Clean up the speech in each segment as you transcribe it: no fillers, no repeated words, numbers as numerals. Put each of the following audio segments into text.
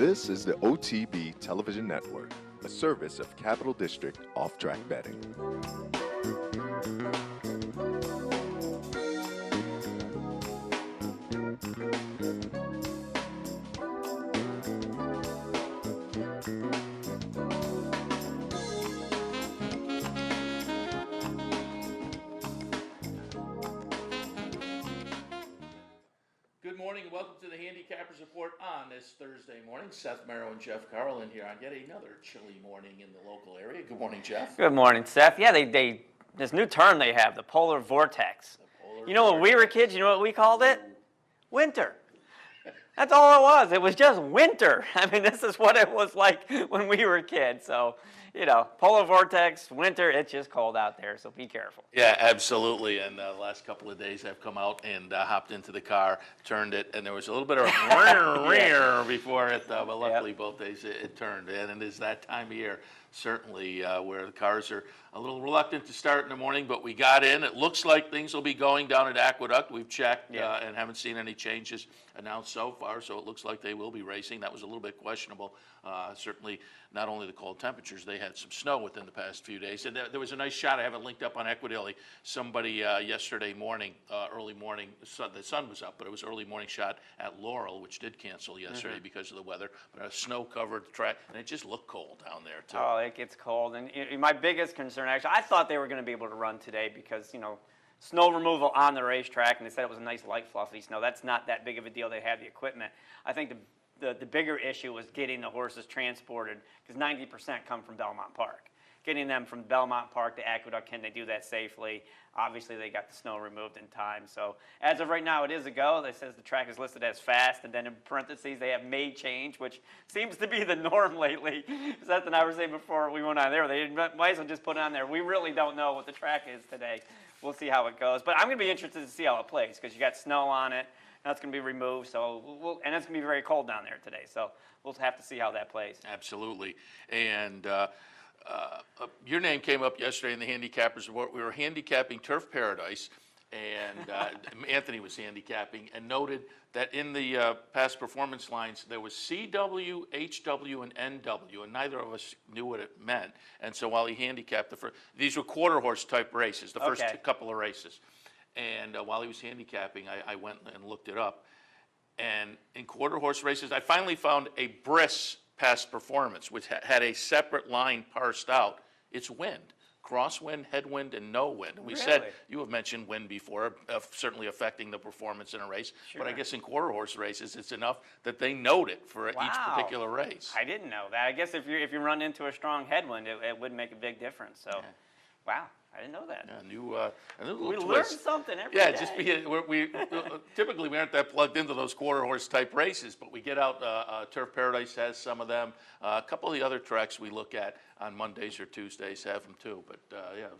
This is the OTB Television Network, a service of Capital District Off-Track Betting. Good morning and welcome to the Handicappers Report on this Thursday morning. Seth Merrow and Jeff Carlin here on yet another chilly morning in the local area. Good morning, Jeff. Good morning, Seth. Yeah, they this new term they have, the polar vortex. You know, when we were kids, you know what we called it? Winter. That's all it was. It was just winter. I mean, this is what it was like when we were kids. So, you know, polar vortex, winter, it's just cold out there, so be careful. Yeah, absolutely. And the last couple of days I've come out and hopped into the car, turned it, and there was a little bit of rear before it, but luckily both days it turned. And it is that time of year, certainly, where the cars are a little reluctant to start in the morning, but we got in. It looks like things will be going down at Aqueduct. We've checked and haven't seen any changes announced so far, so it looks like they will be racing. That was a little bit questionable. Certainly, not only the cold temperatures, they had some snow within the past few days. And there was a nice shot. I have it linked up on Equidilly. Somebody yesterday morning, early morning, the sun was up, but it was early morning shot at Laurel, which did cancel yesterday because of the weather, but a snow-covered track, and it just looked cold down there, too. Oh, it gets cold. And my biggest concern, actually, I thought they were going to be able to run today because, you know, snow removal on the racetrack, and they said it was a nice light fluffy snow. That's not that big of a deal. They have the equipment. I think the bigger issue was getting the horses transported because 90% come from Belmont Park. Getting them from Belmont Park to Aqueduct, can they do that safely? Obviously, they got the snow removed in time. So as of right now, it is a go. It says the track is listed as fast, and then in parentheses, they have may change, which seems to be the norm lately. Seth and I were saying before we went on there, they might as well just put it on there. We really don't know what the track is today. We'll see how it goes. But I'm going to be interested to see how it plays because you got snow on it. That's going to be removed, and it's going to be very cold down there today. So we'll have to see how that plays. Absolutely. And your name came up yesterday in the Handicappers Report. We were handicapping Turf Paradise, and Anthony was handicapping, and noted that in the past performance lines, there was CW, HW, and NW, and neither of us knew what it meant. And so while he handicapped these were quarter horse type races, the first couple of races. And while he was handicapping, I went and looked it up. And in quarter horse races, I finally found a Briss past performance, which had a separate line parsed out. It's wind, crosswind, headwind, and no wind. And we said, you have mentioned wind before, certainly affecting the performance in a race. But I guess in quarter horse races, it's enough that they note it for each particular race. I didn't know that. I guess if you run into a strong headwind, it would make a big difference. So, wow. I didn't know that. Yeah, a new we twist. Learn something every day. Just typically we aren't that plugged into those quarter horse type races, but we get out. Turf Paradise has some of them. A couple of the other tracks we look at on Mondays or Tuesdays have them too. But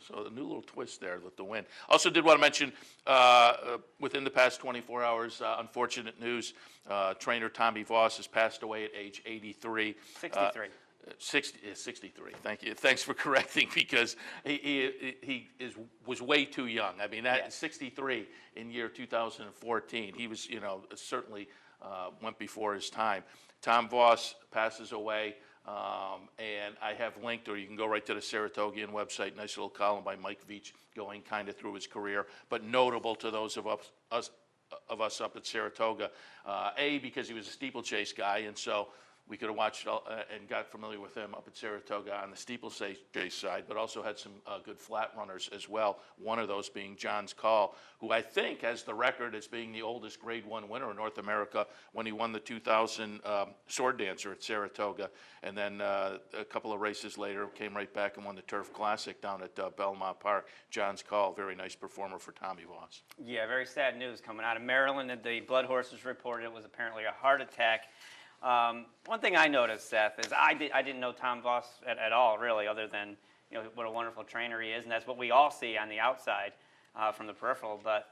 so a new little twist there with the win. Also, did want to mention within the past 24 hours, unfortunate news: trainer Tommy Voss has passed away at age 83. 63. 63. Thank you. Thanks for correcting because he was way too young. I mean, 63 in year 2014. He was, certainly went before his time. Tom Voss passes away, and I have linked, or you can go right to the Saratogian website. Nice little column by Mike Veach going kind of through his career, but notable to those of us up at Saratoga. Because he was a steeplechase guy, and so we could have watched and got familiar with him up at Saratoga on the steeplechase side, but also had some good flat runners as well. One of those being John's Call, who I think has the record as being the oldest Grade 1 winner in North America when he won the 2000 Sword Dancer at Saratoga. And then a couple of races later, came right back and won the Turf Classic down at Belmont Park. John's Call, very nice performer for Tommy Voss. Yeah, very sad news coming out of Maryland. The blood horses reported it was apparently a heart attack. One thing I noticed, Seth, is I didn't know Tom Voss at all, really, other than what a wonderful trainer he is, and that's what we all see on the outside from the peripheral. But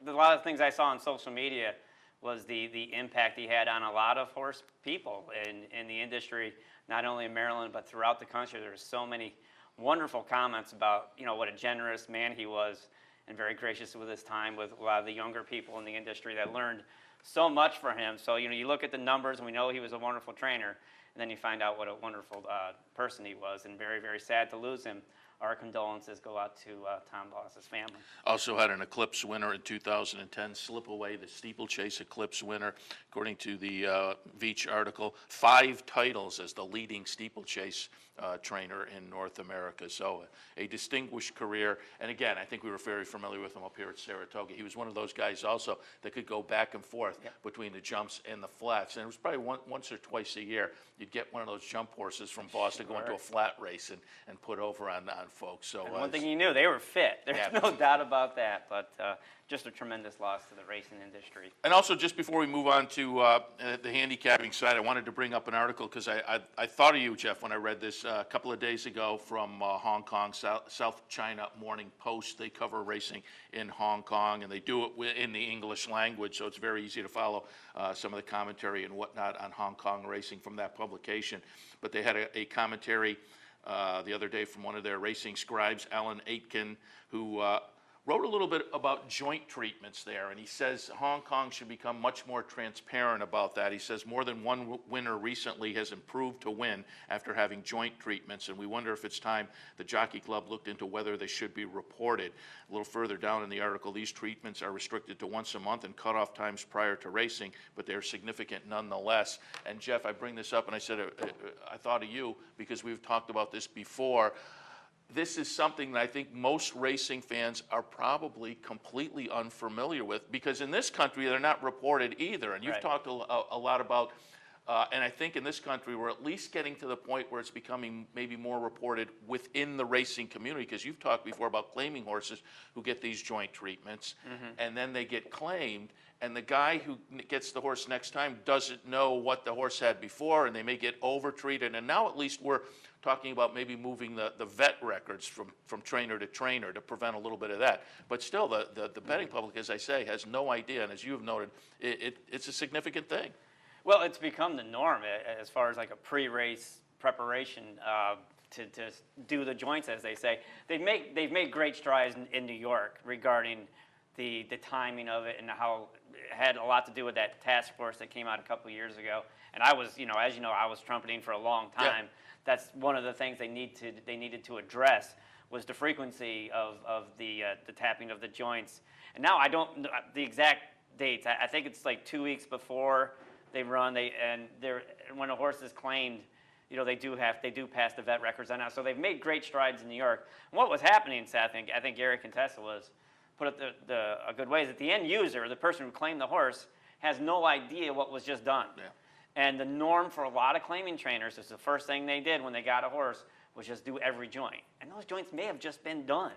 a lot of things I saw on social media was the impact he had on a lot of horse people in the industry, not only in Maryland but throughout the country. There were so many wonderful comments about what a generous man he was, and very gracious with his time with a lot of the younger people in the industry that learned so much for him. So, you look at the numbers, and we know he was a wonderful trainer, and then you find out what a wonderful person he was, and very, very sad to lose him. Our condolences go out to Tom Boss's family. Also had an Eclipse winner in 2010, slip away the steeplechase Eclipse winner, according to the Veach article. 5 titles as the leading steeplechase trainer in North America. So a distinguished career. And again, I think we were very familiar with him up here at Saratoga. He was one of those guys also that could go back and forth between the jumps and the flats. And it was probably once or twice a year you'd get one of those jump horses from Boston go into a flat race and put over on folks. So and one thing you knew, they were fit. There's no doubt about that. But just a tremendous loss to the racing industry. And also, just before we move on to the handicapping side, I wanted to bring up an article because I thought of you, Jeff, when I read this a couple of days ago from Hong Kong, South China Morning Post. They cover racing in Hong Kong, and they do it in the English language, so it's very easy to follow some of the commentary and whatnot on Hong Kong racing from that publication. But they had a commentary the other day from one of their racing scribes, Alan Aitken, who wrote a little bit about joint treatments there, and he says Hong Kong should become much more transparent about that. He says more than one winner recently has improved to win after having joint treatments, and we wonder if it's time the Jockey Club looked into whether they should be reported. A little further down in the article, these treatments are restricted to once a month and cutoff times prior to racing, but they're significant nonetheless. And Jeff, I bring this up, and I said I thought of you because we've talked about this before. This is something that I think most racing fans are probably completely unfamiliar with, because in this country they're not reported either. And you've talked a lot about, and I think in this country we're at least getting to the point where it's becoming maybe more reported within the racing community, because you've talked before about claiming horses who get these joint treatments, and then they get claimed, and the guy who gets the horse next time doesn't know what the horse had before, and they may get over-treated. And now at least we're talking about maybe moving the vet records from trainer to trainer to prevent a little bit of that. But still, the betting public, as I say, has no idea, and as you have noted, it's a significant thing. Well, it's become the norm as far as like a pre-race preparation to do the joints, as they say. They've made great strides in New York regarding the timing of it, and how it had a lot to do with that task force that came out a couple of years ago. And I was, as you know, I was trumpeting for a long time. Yeah. That's one of the things they needed to address, was the frequency of the tapping of the joints. And now I don't know the exact dates. I think it's like 2 weeks before they run. When a horse is claimed, they do pass the vet records on now. So they've made great strides in New York. And what was happening, Seth, I think Gary Contessa put it a good way, is that the end user, the person who claimed the horse, has no idea what was just done. Yeah. And the norm for a lot of claiming trainers is the first thing they did when they got a horse was just do every joint. And those joints may have just been done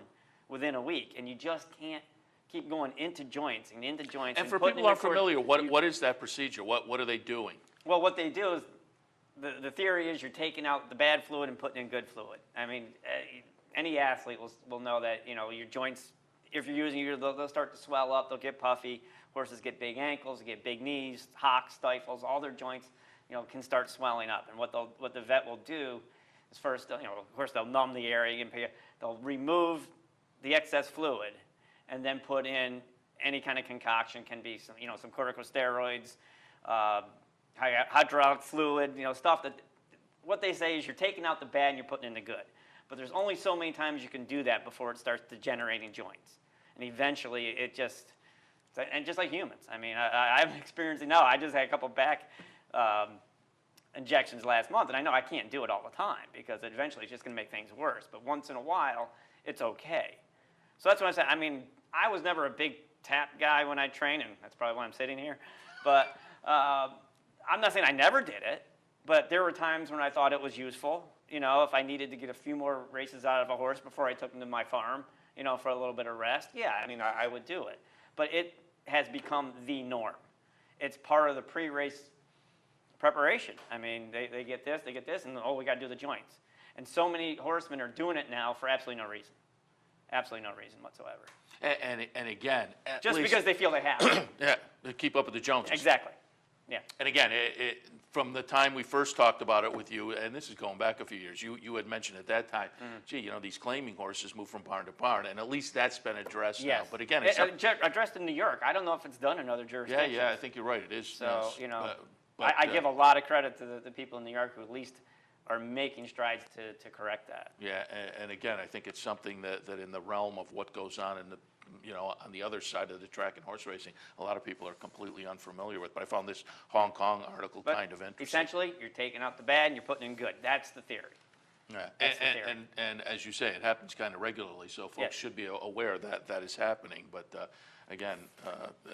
within a week, and you just can't keep going into joints and into joints. And for people who aren't familiar, what is that procedure? What are they doing? Well, what they do is, the theory is you're taking out the bad fluid and putting in good fluid. I mean, any athlete will know that, your joints, if you're using it, they'll start to swell up, they'll get puffy. Horses get big ankles, they get big knees, hocks, stifles, all their joints, can start swelling up. And what the vet will do is first, of course, they'll numb the area, and they'll remove the excess fluid, and then put in any kind of concoction. Can be some corticosteroids, hydraulic fluid, stuff that. What they say is you're taking out the bad and you're putting in the good. But there's only so many times you can do that before it starts degenerating joints, and eventually it just. And just like humans, I mean, I'm experiencing now. I just had a couple back injections last month, and I know I can't do it all the time because eventually it's just going to make things worse. But once in a while, it's okay. So that's what I said. I mean, I was never a big tap guy when I trained, and that's probably why I'm sitting here. But I'm not saying I never did it, but there were times when I thought it was useful. If I needed to get a few more races out of a horse before I took him to my farm, for a little bit of rest, yeah, I mean, I would do it. But it has become the norm. It's part of the pre-race preparation. I mean, they get this, and we got to do the joints. And so many horsemen are doing it now for absolutely no reason. Absolutely no reason whatsoever. And again, just because they feel they have to. Yeah, to keep up with the Joneses. Exactly. Yeah. And again, from the time we first talked about it with you, and this is going back a few years, you had mentioned at that time, gee, you know, these claiming horses move from barn to barn, and at least that's been addressed now. Yes. But again, it's Addressed in New York. I don't know if it's done in other jurisdictions. yeah, I think you're right. It is. So, yes. you know, But, I give a lot of credit to the people in New York who at least are making strides to correct that. Yeah, and again, I think it's something that in the realm of what goes on in the, you know, on the other side of the track and horse racing, a lot of people are completely unfamiliar with. But I found this Hong Kong article But kind of interesting. essentially, you're taking out the bad and you're putting in good. That's the theory. Yeah, That's the theory. and as you say, it happens kind of regularly, so folks Yes. should be aware that that is happening. But again,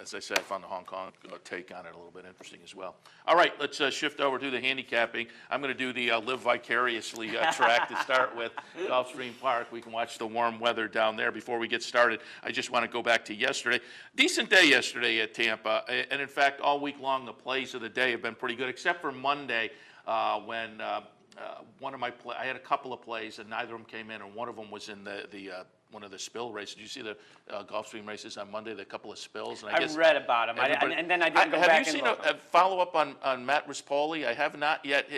as I said, I found the Hong Kong take on it a little bit interesting as well. All right, let's shift over to the handicapping. I'm going to do the Live Vicariously track to start with, Gulfstream Park. We can watch the warm weather down there. Before we get started, I just want to go back to yesterday. Decent day yesterday at Tampa, and in fact, all week long, the plays of the day have been pretty good, except for Monday when one of my I had a couple of plays and neither of them came in, and one of them was in the one of the spill races. Did you see the Gulfstream races on Monday? The couple of spills, and I guess read about them, and then I didn't go back and Have you look. seen a follow up on Matt Rispoli? I have not yet.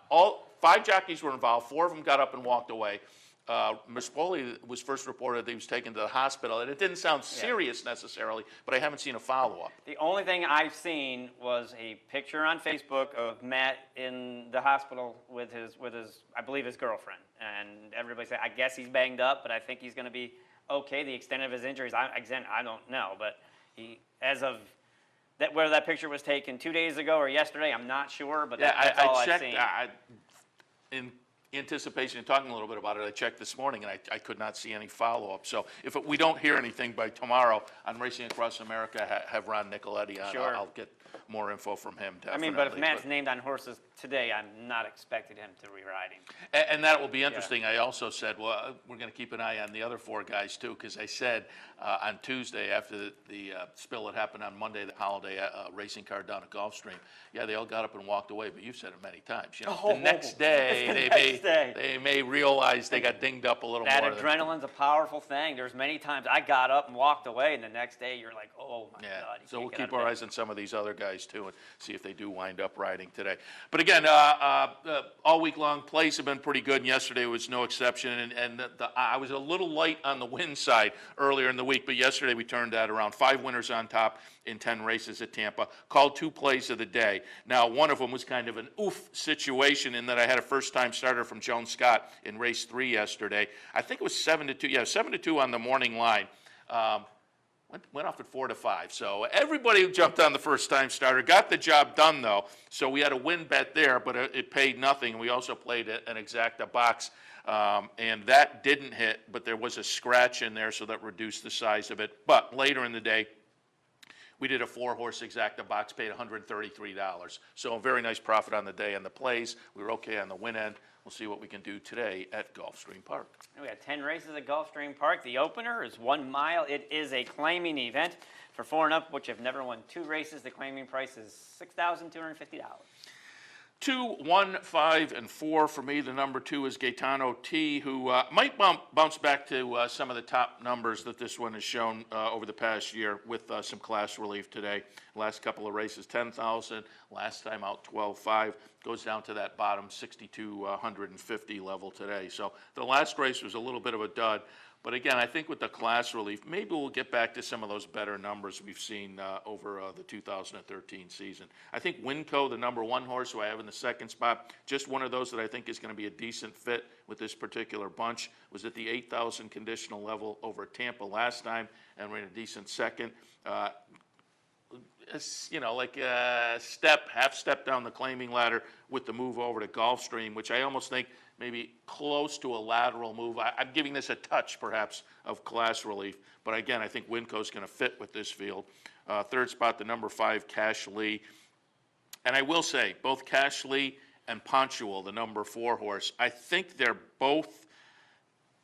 All 5 jockeys were involved. 4 of them got up and walked away. Rispoli was first reported that he was taken to the hospital, and it didn't sound serious necessarily, but I haven't seen a follow-up. The only thing I've seen was a picture on Facebook of Matt in the hospital with his I believe his girlfriend, and everybody said, I guess he's banged up, but I think he's going to be okay. The extent of his injuries, I don't know, but he, as of that, whether that picture was taken 2 days ago or yesterday, I'm not sure, but that's all I I've checked. seen. In anticipation of talking a little bit about it, I checked this morning and I could not see any follow-up. So if we don't hear anything by tomorrow on Racing Across America, have Ron Nicoletti on. Sure. I'll get more info from him, I definitely. mean, but if Matt's named on horses today, I'm not expecting him to rewrite him. And that will be interesting. I also said, well, we're going to keep an eye on the other 4 guys too, because I said on Tuesday after the spill that happened on Monday, the holiday racing car down at Gulfstream, yeah, they all got up and walked away, but you've said it many times. You know, the next day, they may realize they got dinged up a little That more. adrenaline's a powerful thing. There's many times I got up and walked away, and the next day you're like, oh my Yeah, God. so we'll can't get keep out of our bed. eyes on some of these other guys too and see if they do wind up riding today. But again, all week long plays have been pretty good, and yesterday was no exception. And I was a little light on the win side earlier in the week, but yesterday we turned that around. 5 winners on top in 10 races at Tampa. Called 2 plays of the day. Now, one of them was kind of an oof situation in that I had a first-time starter from Joan Scott in race 3 yesterday. I think it was 7-2. Yeah, 7-2 on the morning line. Went off at 4-5. So everybody who jumped on the first-time starter got the job done, though. So we had a win bet there, but it paid nothing. We also played an exacta box, and that didn't hit, but there was a scratch in there, so that reduced the size of it. But later in the day, we did a 4-horse exacta box, paid $133. So a very nice profit on the day on the plays. We were okay on the win end. We'll see what we can do today at Gulfstream Park. We got 10 races at Gulfstream Park. The opener is 1 mile. It is a claiming event for 4 and up, which have never won 2 races. The claiming price is $6,250. 2, 1, 5, and 4 for me. The number 2 is Gaetano T, who might bounce back to some of the top numbers that this one has shown over the past year with some class relief today. Last couple of races, 10,000. Last time out, 12.5. Goes down to that bottom 6,250 level today. So the last race was a little bit of a dud. But again, I think with the class relief, maybe we'll get back to some of those better numbers we've seen over the 2013 season. I think Winco, the number 1 horse who I have in the 2nd spot, just one of those that I think is going to be a decent fit with this particular bunch, was at the 8,000 conditional level over at Tampa last time, and we're in a decent second. You know, like a half step down the claiming ladder with the move over to Gulfstream, which I almost think maybe close to a lateral move. I'm giving this a touch, perhaps, of class relief. But again, I think Winco's going to fit with this field. 3rd spot, the number 5, Cash Lee. And I will say, both Cash Lee and Ponchual, the number 4 horse, I think they're both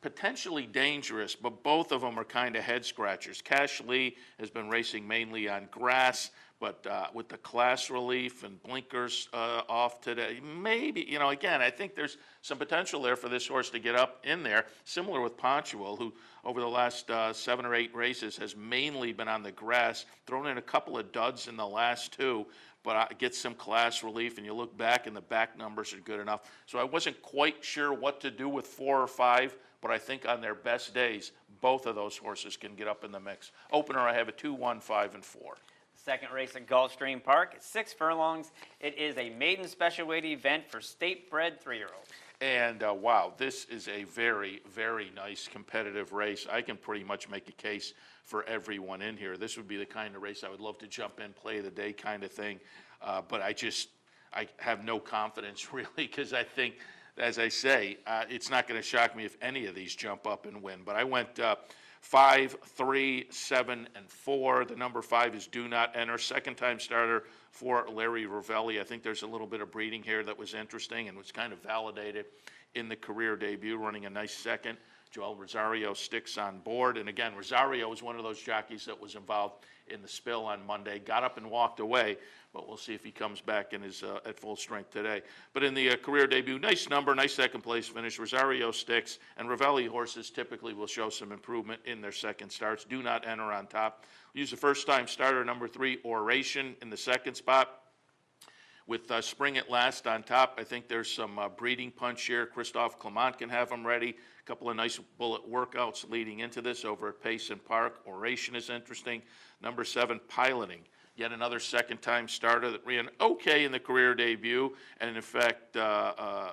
potentially dangerous, but both of them are kind of head scratchers. Cash Lee has been racing mainly on grass, But with the class relief and blinkers off today, maybe, again, I think there's some potential there for this horse to get up in there, similar with Pontual, who over the last 7 or 8 races has mainly been on the grass, thrown in a couple of duds in the last 2, but gets some class relief, and you look back and the back numbers are good enough. So I wasn't quite sure what to do with 4 or 5, but I think on their best days, both of those horses can get up in the mix. Opener, I have a 2, 1, 5, and 4. Second race at Gulfstream Park. It's 6 furlongs. It is a maiden special weight event for state-bred 3-year-olds. And wow, this is a very, very nice competitive race. I can pretty much make a case for everyone in here. This would be the kind of race I would love to jump in, play of the day kind of thing. But I have no confidence really, because I think, as I say, it's not going to shock me if any of these jump up and win. But I went 5, 3, 7, and 4. The number 5 is Do Not Enter. Second time starter for Larry Ravelli. I think there's a little bit of breeding here that was interesting and was kind of validated in the career debut, running a nice second. Joel Rosario sticks on board. And again, Rosario was one of those jockeys that was involved in the spill on Monday, got up and walked away, but we'll see if he comes back and is at full strength today. But in the career debut, nice number, nice second place finish. Rosario sticks, and Ravelli horses typically will show some improvement in their second starts. Do Not Enter on top. Use the first time starter, number 3, Oration, in the second spot. With Spring at Last on top, I think there's some breeding punch here. Christophe Clement can have them ready. A couple of nice bullet workouts leading into this over at Payson Park. Oration is interesting. Number 7, Piloting. Yet another second-time starter that ran okay in the career debut, and in fact, a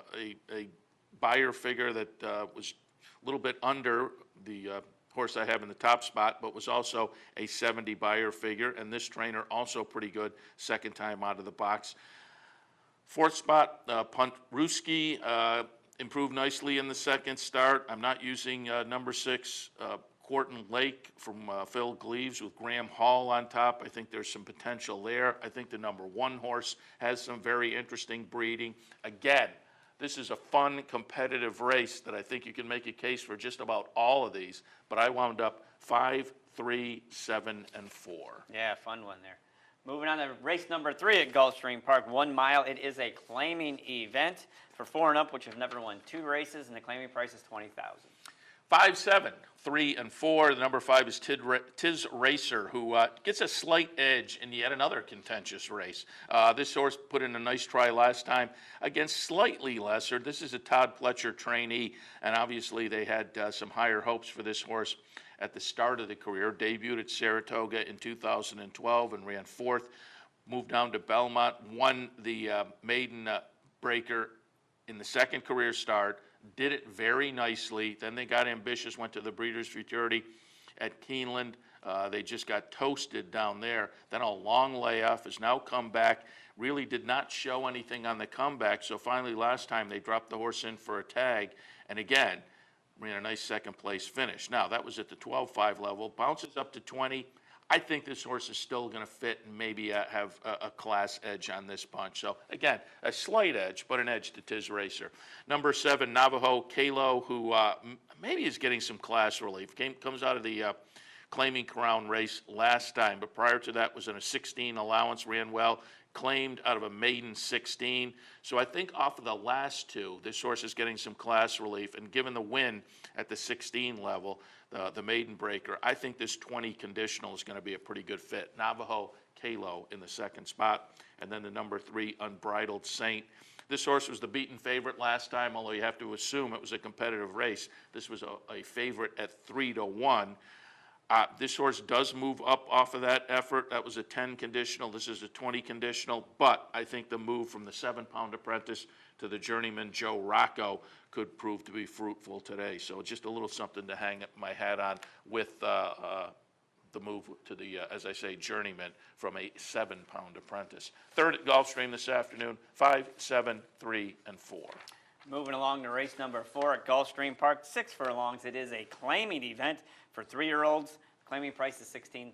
buyer figure that was a little bit under the horse I have in the top spot, but was also a 70 buyer figure, and this trainer also pretty good, second time out of the box. Fourth spot, Punt Ruski, improved nicely in the second start. I'm not using number 6, Quarton Lake from Phil Gleaves with Graham Hall on top. I think there's some potential there. I think the number 1 horse has some very interesting breeding. Again, this is a fun, competitive race that I think you can make a case for just about all of these, but I wound up 5, 3, 7, and 4. Yeah, fun one there. Moving on to race number 3 at Gulfstream Park, 1 mile. It is a claiming event for 4 and up, which have never won 2 races, and the claiming price is $20,000. 5, 7, 3, and 4. The number 5 is Tiz Racer, who gets a slight edge in yet another contentious race. This horse put in a nice try last time against slightly lesser. This is a Todd Pletcher trainee, and obviously they had some higher hopes for this horse at the start of the career. Debuted at Saratoga in 2012 and ran 4th. Moved down to Belmont, won the maiden breaker in the second career start. Did it very nicely. Then they got ambitious, went to the Breeders' Futurity at Keeneland. They just got toasted down there. Then a long layoff, has now come back. Really did not show anything on the comeback. So finally last time they dropped the horse in for a tag. And again, ran a nice second place finish. Now that was at the 12.5 level. Bounces up to 20. I think this horse is still going to fit and maybe have a class edge on this bunch. So, again, a slight edge, but an edge to Tiz Racer. Number 7, Navajo Kalo, who maybe is getting some class relief. Comes out of the claiming crown race last time, but prior to that was in a 16 allowance, ran well. Claimed out of a maiden 16. So I think off of the last 2, this horse is getting some class relief. And given the win at the 16 level, the maiden breaker, I think this 20 conditional is going to be a pretty good fit. Navajo Kalo in the second spot. And then the number 3, Unbridled Saint. This horse was the beaten favorite last time, although you have to assume it was a competitive race. This was a favorite at 3-1. This horse does move up off of that effort. That was a 10 conditional. This is a 20 conditional. But I think the move from the 7-pound apprentice to the journeyman Joe Rocco could prove to be fruitful today. So just a little something to hang my hat on with the move to the, as I say, journeyman from a 7-pound apprentice. Third at Gulfstream this afternoon, 5, 7, 3, and 4. Moving along to race number 4 at Gulfstream Park, 6 furlongs. It is a claiming event for 3-year-olds. Claiming price is $16,000.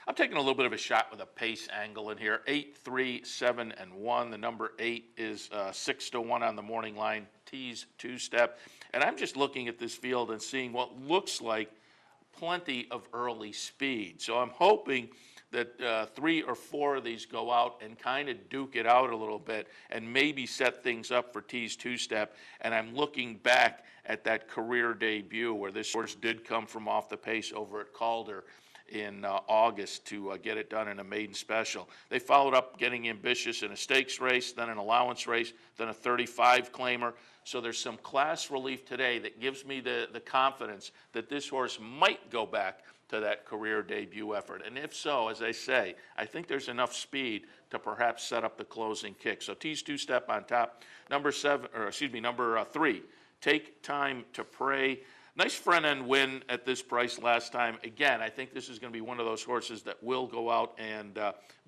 I'm taking a little bit of a shot with a pace angle in here. 8, 3, 7, and 1. The number 8 is 6-1 on the morning line. Tease 2-step. And I'm just looking at this field and seeing what looks like plenty of early speed. So I'm hoping that 3 or 4 of these go out and kind of duke it out a little bit and maybe set things up for T's two-step. And I'm looking back at that career debut where this horse did come from off the pace over at Calder in August to get it done in a maiden special. They followed up getting ambitious in a stakes race, then an allowance race, then a 35 claimer. So there's some class relief today that gives me the confidence that this horse might go back to that career debut effort. And if so, as I say, I think there's enough speed to perhaps set up the closing kick. So T's two-step on top. Number 3, Take Time to Pray. Nice front end win at this price last time. Again, I think this is going to be one of those horses that will go out and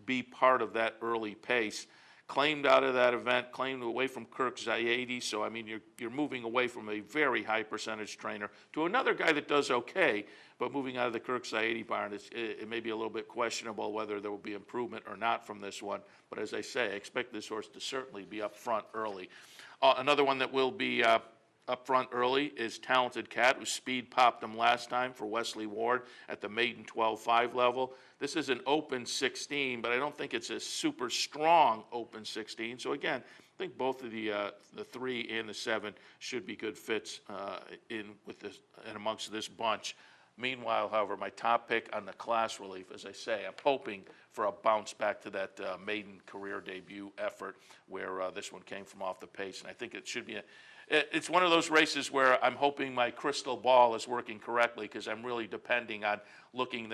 be part of that early pace. Claimed out of that event, claimed away from Kirk Zaidi. So, I mean, you're moving away from a very high percentage trainer to another guy that does okay, but moving out of the Kirk Zaidi barn, it may be a little bit questionable whether there will be improvement or not from this one. But as I say, I expect this horse to certainly be up front early. Another one that will be up front early is Talented Cat, who speed popped him last time for Wesley Ward at the maiden 12-5 level. This is an open 16, but I don't think it's a super strong open 16. So again, I think both of the 3 and the 7 should be good fits in amongst this bunch. Meanwhile, however, my top pick on the class relief, as I say, I'm hoping for a bounce back to that maiden career debut effort where this one came from off the pace. And I think it should be it's one of those races where I'm hoping my crystal ball is working correctly because I'm really depending on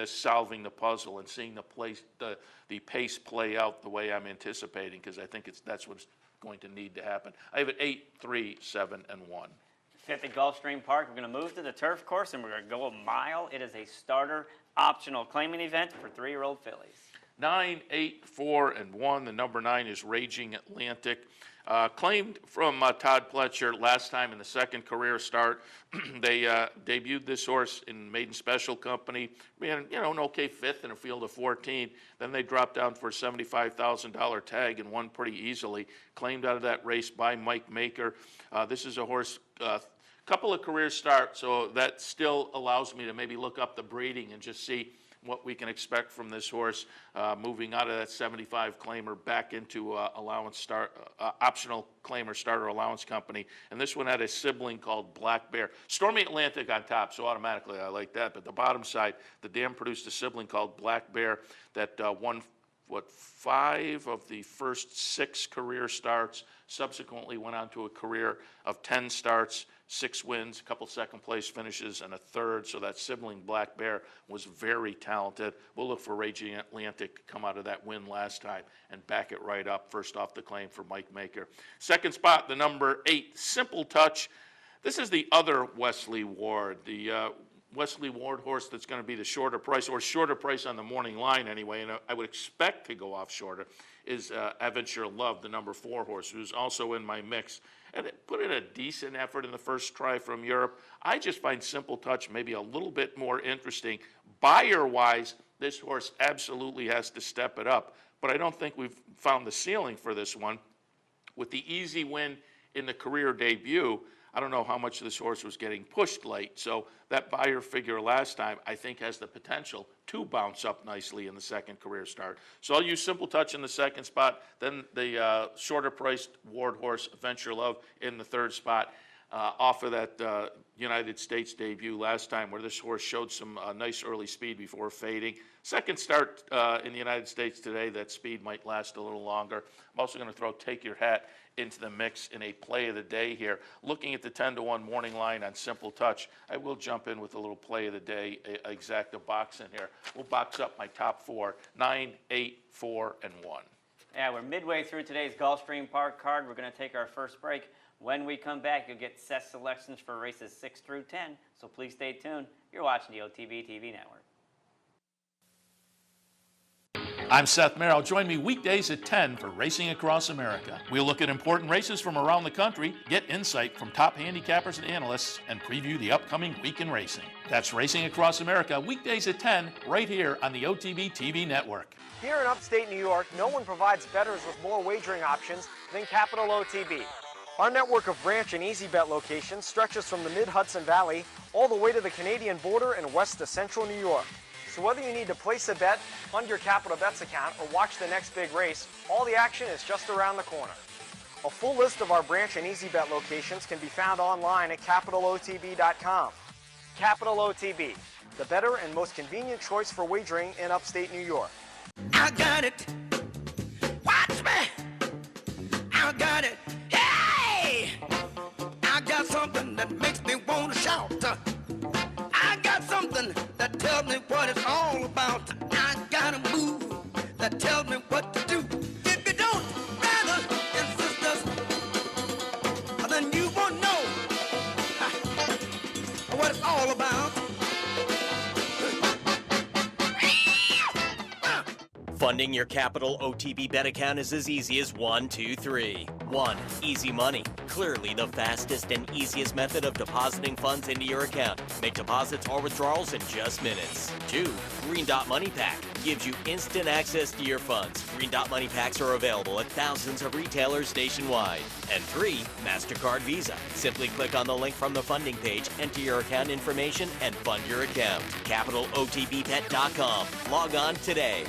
solving the puzzle and seeing the pace play out the way I'm anticipating because I think that's what's going to need to happen. I have it 8, 3, 7, and 1. Fifth at Gulfstream Park, we're going to move to the turf course and we're going to go a mile. It is a starter optional claiming event for 3-year-old fillies. 9, 8, 4, and 1. The number 9 is Raging Atlantic. Claimed from Todd Pletcher last time in the second career start. They debuted this horse in maiden special company, ran an okay 5th in a field of 14. Then they dropped down for a $75,000 tag and won pretty easily. Claimed out of that race by Mike Maker. This is a horse, couple of career starts, so that still allows me to maybe look up the breeding and just see what we can expect from this horse moving out of that 75 claimer back into optional claimer starter allowance company. And this one had a sibling called Black Bear. Stormy Atlantic on top, so automatically I like that. But the bottom side, the dam produced a sibling called Black Bear that won 5 of the first 6 career starts, subsequently went on to a career of 10 starts, 6 wins, a couple second place finishes, and a 3rd. So that sibling Black Bear was very talented. We'll look for Raging Atlantic to come out of that win last time and back it right up, first off the claim for Mike Maker. Second spot, the number 8, Simple Touch. This is the other Wesley Ward, the Wesley Ward horse that's going to be the shorter price, or shorter price on the morning line anyway, and I would expect to go off shorter, is Adventure Love, the number 4 horse, who's also in my mix. And it put in a decent effort in the first try from Europe. I just find Simple Touch maybe a little bit more interesting. Buyer-wise, this horse absolutely has to step it up, but I don't think we've found the ceiling for this one. With the easy win in the career debut, I don't know how much this horse was getting pushed late. So that buyer figure last time, I think, has the potential to bounce up nicely in the second career start. So I'll use Simple Touch in the second spot, then the shorter priced Ward horse, Adventure Love, in the 3rd spot. Off of that United States debut last time where this horse showed some nice early speed before fading. Second start in the United States today, that speed might last a little longer. I'm also going to throw Take Your Hat into the mix in a play of the day here. Looking at the 10-1 morning line on Simple Touch, I will jump in with a little play of the day, exacta box in here. We'll box up my top 4, 9, 8, 4, and 1. Yeah, we're midway through today's Gulfstream Park card. We're going to take our first break. When we come back, you'll get set selections for races 6 through 10, so please stay tuned. You're watching the OTB TV Network. I'm Seth Merrill. Join me weekdays at 10 for Racing Across America. We'll look at important races from around the country, get insight from top handicappers and analysts, and preview the upcoming week in racing. That's Racing Across America, weekdays at 10, right here on the OTB TV Network. Here in upstate New York, no one provides bettors with more wagering options than Capital OTB. Our network of branch and easy bet locations stretches from the mid-Hudson Valley all the way to the Canadian border and west to central New York. So whether you need to place a bet, fund your Capital Bets account, or watch the next big race, all the action is just around the corner. A full list of our branch and Easy Bet locations can be found online at capitalotb.com. Capital OTB, the better and most convenient choice for wagering in upstate New York. I got it. Watch me. I got it. Hey! I got something that makes me want to shout. I got something that tells me what it's all about. I got a move that tells me what to do. If you don't, brothers and sisters, then you won't know what it's all about. Funding your Capital OTB bet account is as easy as 1, 2, 3. 1. Easy Money. Clearly the fastest and easiest method of depositing funds into your account. Make deposits or withdrawals in just minutes. 2. Green Dot Money Pack. Gives you instant access to your funds. Green Dot Money Packs are available at thousands of retailers nationwide. And 3. MasterCard Visa. Simply click on the link from the funding page, enter your account information, and fund your account. CapitalOTBBet.com. Log on today.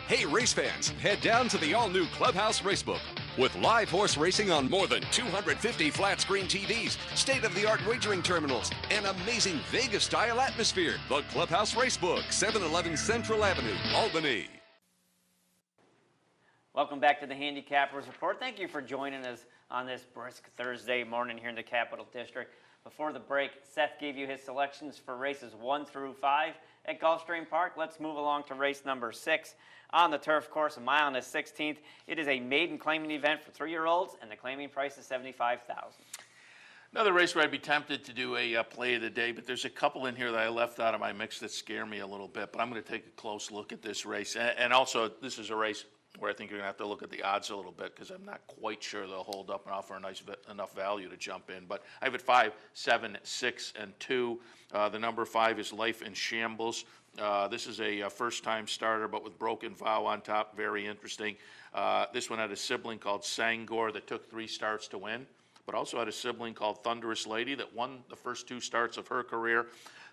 Hey race fans, head down to the all-new Clubhouse Racebook. With live horse racing on more than 250 flat-screen TVs, state-of-the-art wagering terminals, and amazing Vegas-style atmosphere. The Clubhouse Racebook, 711 Central Avenue, Albany. Welcome back to the Handicappers Report. Thank you for joining us on this brisk Thursday morning here in the Capital District. Before the break, Seth gave you his selections for races 1 through 5 at Gulfstream Park. Let's move along to race number 6 on the turf course, a mile and a 16th. It is a maiden claiming event for 3-year-olds, and the claiming price is $75,000. Another race where I'd be tempted to do a play of the day, but there's a couple in here that I left out of my mix that scare me a little bit. But I'm going to take a close look at this race. And also, this is a race where I think you're going to have to look at the odds a little bit because I'm not quite sure they'll hold up and offer enough value to jump in. But I have it 5, 7, 6, and 2. The number 5 is Life in Shambles. This is a first-time starter, but with Broken Vow on top. Very interesting. This one had a sibling called Sangor that took 3 starts to win, but also had a sibling called Thunderous Lady that won the first 2 starts of her career.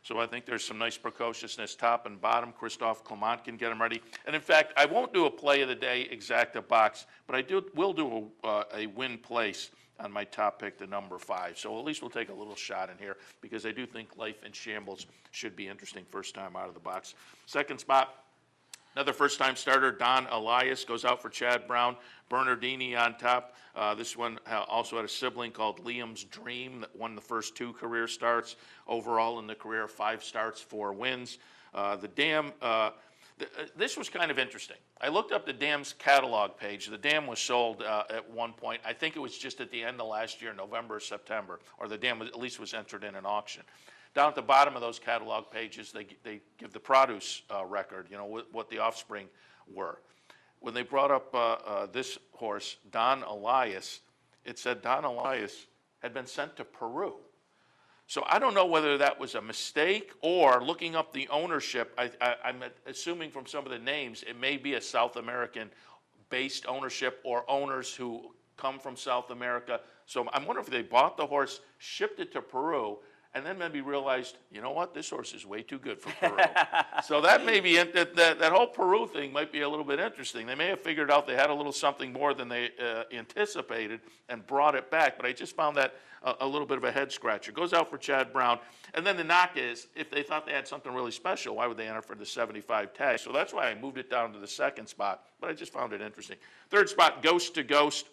So I think there's some nice precociousness top and bottom. Christophe Clement can get them ready. And in fact, I won't do a play of the day exacta box, but I will do a win place on my top pick, the number 5. So at least we'll take a little shot in here because I do think Life in Shambles should be interesting first time out of the box. Second spot, another first-time starter, Don Elias, goes out for Chad Brown. Bernardini on top. This one also had a sibling called Liam's Dream that won the first 2 career starts. Overall in the career, 5 starts, 4 wins. The Dam, this was kind of interesting. I looked up the Dam's catalog page. The Dam was sold at one point. I think it was just at the end of last year, November or September, or the Dam at least was entered in an auction. Down at the bottom of those catalog pages, they give the produce record, you know, what the offspring were. When they brought up this horse, Don Elias, it said Don Elias had been sent to Peru. So I don't know whether that was a mistake or looking up the ownership. I'm assuming from some of the names, it may be a South American-based ownership or owners who come from South America. So I'm wondering if they bought the horse, shipped it to Peru, and then maybe realized, you know what, this horse is way too good for Peru. So that may be, that whole Peru thing might be a little bit interesting. They may have figured out they had a little something more than they anticipated and brought it back, but I just found that a little bit of a head scratcher. Goes out for Chad Brown. And then the knock is, if they thought they had something really special, why would they enter for the 75 tag? So that's why I moved it down to the second spot, but I just found it interesting. Third spot, Ghost to Ghost.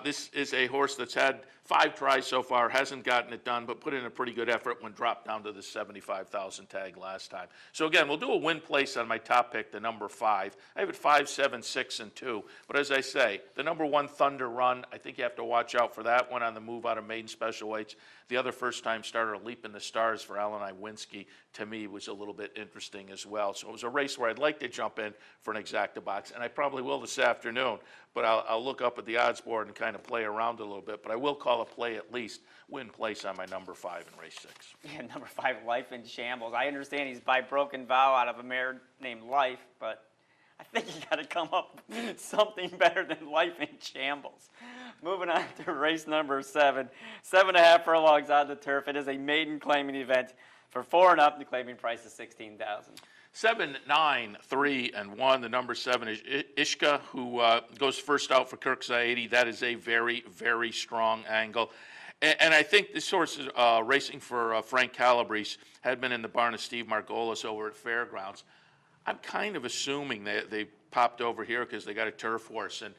This is a horse that's had 5 tries so far, hasn't gotten it done, but put in a pretty good effort when dropped down to the 75,000 tag last time. So again, we'll do a win place on my top pick, the number 5. I have it 5, 7, 6, and 2. But as I say, the number 1 Thunder Run, I think you have to watch out for that one on the move out of maiden special weights. The other first-time starter, Leap in the Stars for Alan Iwinski, to me was a little bit interesting as well. So it was a race where I'd like to jump in for an exacta box, and I probably will this afternoon. But I'll look up at the odds board and kind of play around a little bit. But I will call a play at least, win place on my number 5 in race 6. Yeah, number 5, Life in Shambles. I understand he's by Broken Vow out of a mare named Life, but I think you got to come up with something better than Life in Shambles. Moving on to race number 7. 7.5 furlongs on the turf. It is a maiden claiming event For 4 and up, the claiming price is $16,000. 7, 9, 3, and 1. The number 7 is Ishka, who goes first out for Kirk Zaidi. That is a very, very strong angle. And I think this horse is racing for Frank Calabrese, had been in the barn of Steve Margolis over at Fairgrounds. I'm kind of assuming they popped over here because they got a turf horse, and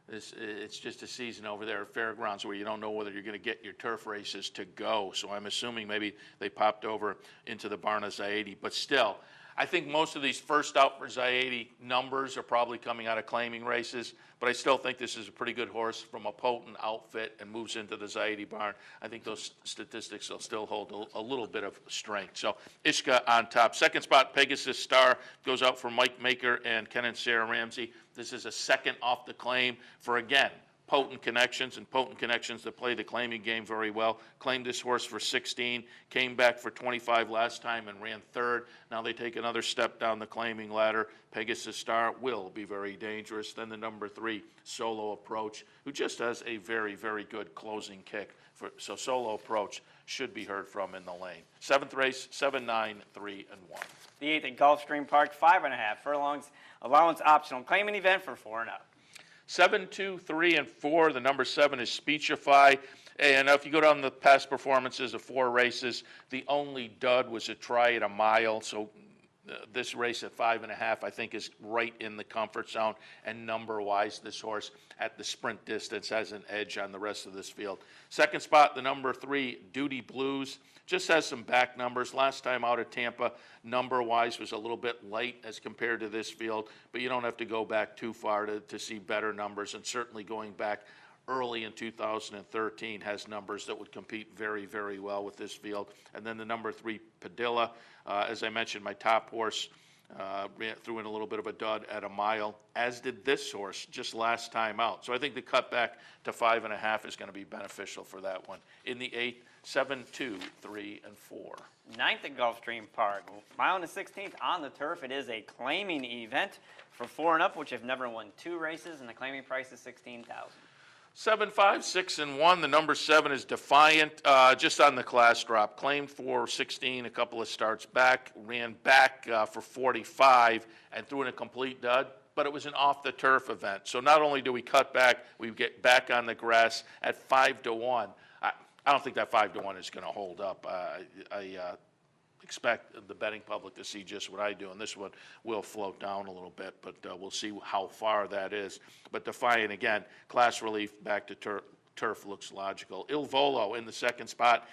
it's just a season over there at Fairgrounds where you don't know whether you're going to get your turf races to go. So I'm assuming maybe they popped over into the barn of Zaidi. But still, I think most of these first out for Zaidi numbers are probably coming out of claiming races, but I still think this is a pretty good horse from a potent outfit and moves into the Zaidi barn. I think those statistics will still hold a little bit of strength. So Ishka on top. Second spot, Pegasus Star, goes out for Mike Maker and Ken and Sarah Ramsey. This is a second off the claim for, again, potent connections that play the claiming game very well. Claimed this horse for 16, came back for 25 last time and ran third. Now they take another step down the claiming ladder. Pegasus Star will be very dangerous. Then the number 3, Solo Approach, who just has a very, very good closing kick. So Solo Approach should be heard from in the lane. 7th race, 7, 9, 3, and 1. The 8th at Gulfstream Park, 5.5 furlongs, allowance optional claiming event for 4 and up. 7, 2, 3, and 4. The number 7 is Speechify. And if you go down the past performances of 4 races, the only dud was a try at a mile. So this race at 5.5, I think, is right in the comfort zone. And number-wise, this horse at the sprint distance has an edge on the rest of this field. Second spot, the number 3, Duty Blues. Just has some back numbers. Last time out of Tampa, number-wise, was a little bit light as compared to this field, but you don't have to go back too far to see better numbers, and certainly going back early in 2013 has numbers that would compete very, very well with this field. And then the number 3, Padilla, as I mentioned, my top horse, threw in a little bit of a dud at a mile, as did this horse just last time out. So I think the cut back to 5.5 is going to be beneficial for that one. In the 8th, 7, 2, 3, and 4. 9th at Gulfstream Park, mile and the 16th on the turf. It is a claiming event for 4 and up, which have never won 2 races, and the claiming price is $16,000. 7, 5, 6, and 1. The number 7 is Defiant, just on the class drop. Claimed for 16, a couple of starts back, ran back for 45, and threw in a complete dud. But it was an off-the-turf event. So not only do we cut back, we get back on the grass at 5 to 1. I don't think that 5 to 1 is going to hold up. I expect the betting public to see just what I do, and this one will float down a little bit, but we'll see how far that is. But Defiant, again, class relief back to turf looks logical. Il Volo in the second spot.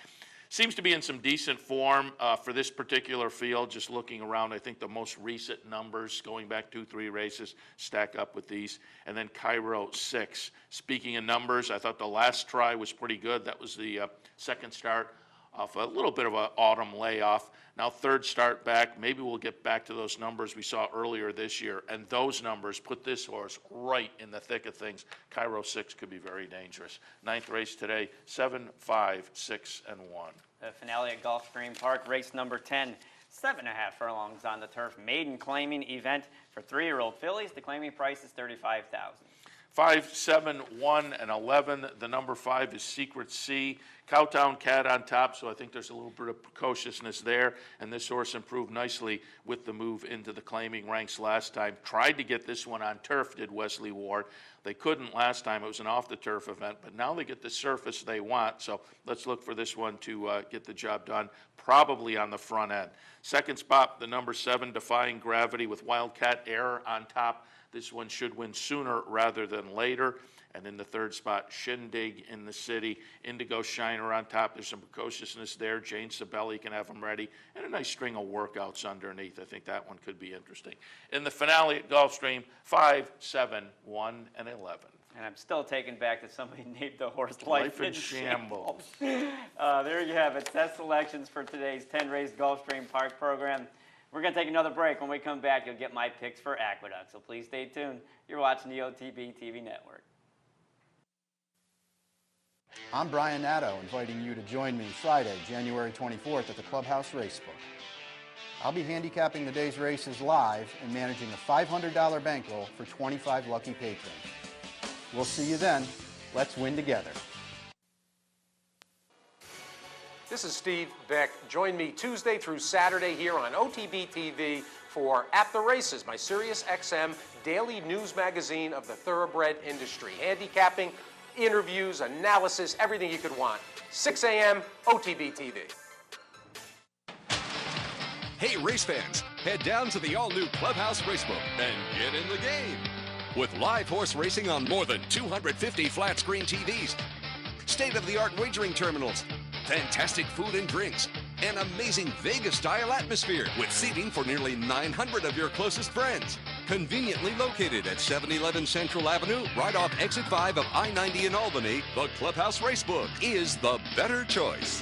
Seems to be in some decent form for this particular field. Just looking around, I think the most recent numbers going back 2-3 races stack up with these. And then Cairo 6. Speaking of numbers, I thought the last try was pretty good. That was the second start off a little bit of an autumn layoff. Now third start back. Maybe we'll get back to those numbers we saw earlier this year. And those numbers put this horse right in the thick of things. Cairo 6 could be very dangerous. 9th race today, 7, 5, 6, and 1. The finale at Gulfstream Park, race number 10, 7.5 furlongs on the turf. Maiden claiming event for 3-year-old fillies. The claiming price is $35,000. 5, 7, 1, and 11. The number 5 is Secret Sea. Cowtown Cat on top, so I think there's a little bit of precociousness there. And this horse improved nicely with the move into the claiming ranks last time. Tried to get this one on turf, did Wesley Ward. They couldn't last time. It was an off-the-turf event, but now they get the surface they want. So let's look for this one to get the job done, probably on the front end. Second spot, the number 7, Defying Gravity with Wildcat Air on top. This one should win sooner rather than later. And in the third spot, Shindig in the City. Indigo Shiner on top. There's some precociousness there. Jane Sabelli can have them ready. And a nice string of workouts underneath. I think that one could be interesting. In the finale at Gulfstream, 5, 7, 1, and 11. And I'm still taken back that somebody named the horse Life in Shambles. There you have it. Test selections for today's 10-race Gulfstream Park program. We're going to take another break. When we come back, you'll get my picks for Aqueduct. So please stay tuned. You're watching the OTB TV network. I'm Brian Nadeau, inviting you to join me Friday, January 24th at the Clubhouse Racebook. I'll be handicapping the day's races live and managing a $500 bankroll for 25 lucky patrons. We'll see you then. Let's win together. This is Steve Beck. Join me Tuesday through Saturday here on OTB TV for At the Races, my Sirius XM daily news magazine of the thoroughbred industry. Handicapping, interviews, analysis, everything you could want. 6 a.m. OTB TV. Hey, race fans, head down to the all-new Clubhouse Racebook and get in the game. With live horse racing on more than 250 flat-screen TVs, state-of-the-art wagering terminals, fantastic food and drinks, an amazing Vegas-style atmosphere with seating for nearly 900 of your closest friends. Conveniently located at 711 Central Avenue, right off Exit 5 of I-90 in Albany, the Clubhouse Racebook is the better choice.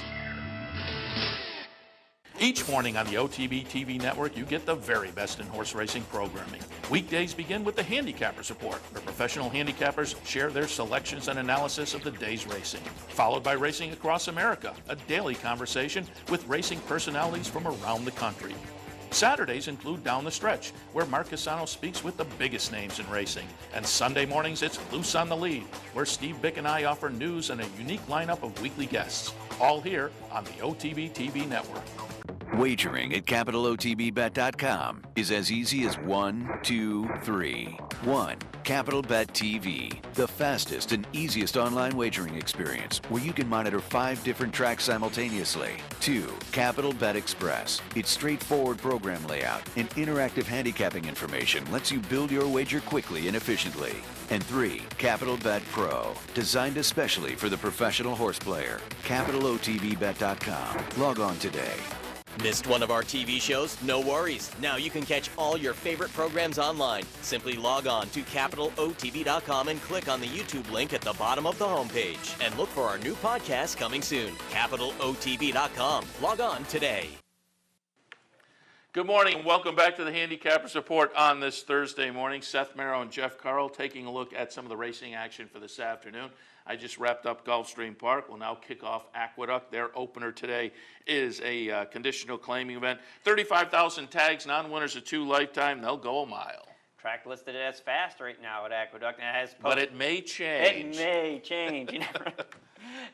Each morning on the OTB TV network, you get the very best in horse racing programming. Weekdays begin with the Handicappers Report, where professional handicappers share their selections and analysis of the day's racing. Followed by Racing Across America, a daily conversation with racing personalities from around the country. Saturdays include Down the Stretch, where Mark Casano speaks with the biggest names in racing. And Sunday mornings, it's Loose on the Lead, where Steve Bick and I offer news and a unique lineup of weekly guests. All here on the OTB TV network. Wagering at CapitalOTBBet.com is as easy as 1, 2, 3. 1. Capital Bet TV, the fastest and easiest online wagering experience where you can monitor 5 different tracks simultaneously. 2. Capital Bet Express. Its straightforward program layout and interactive handicapping information lets you build your wager quickly and efficiently. And 3. Capital Bet Pro, designed especially for the professional horse player. CapitalOTBBet.com. Log on today. Missed one of our TV shows? No worries. Now you can catch all your favorite programs online. Simply log on to CapitalOTB.com and click on the YouTube link at the bottom of the homepage. And look for our new podcast coming soon. CapitalOTB.com. Log on today. Good morning and welcome back to the Handicappers Report on this Thursday morning. Seth Merrow and Jeff Carl taking a look at some of the racing action for this afternoon. I just wrapped up Gulfstream Park. We'll now kick off Aqueduct. Their opener today is a conditional claiming event. 35,000 tags, non-winners of 2 lifetime. They'll go a mile. Track listed as fast right now at Aqueduct. And it has but it may change. It may change. You never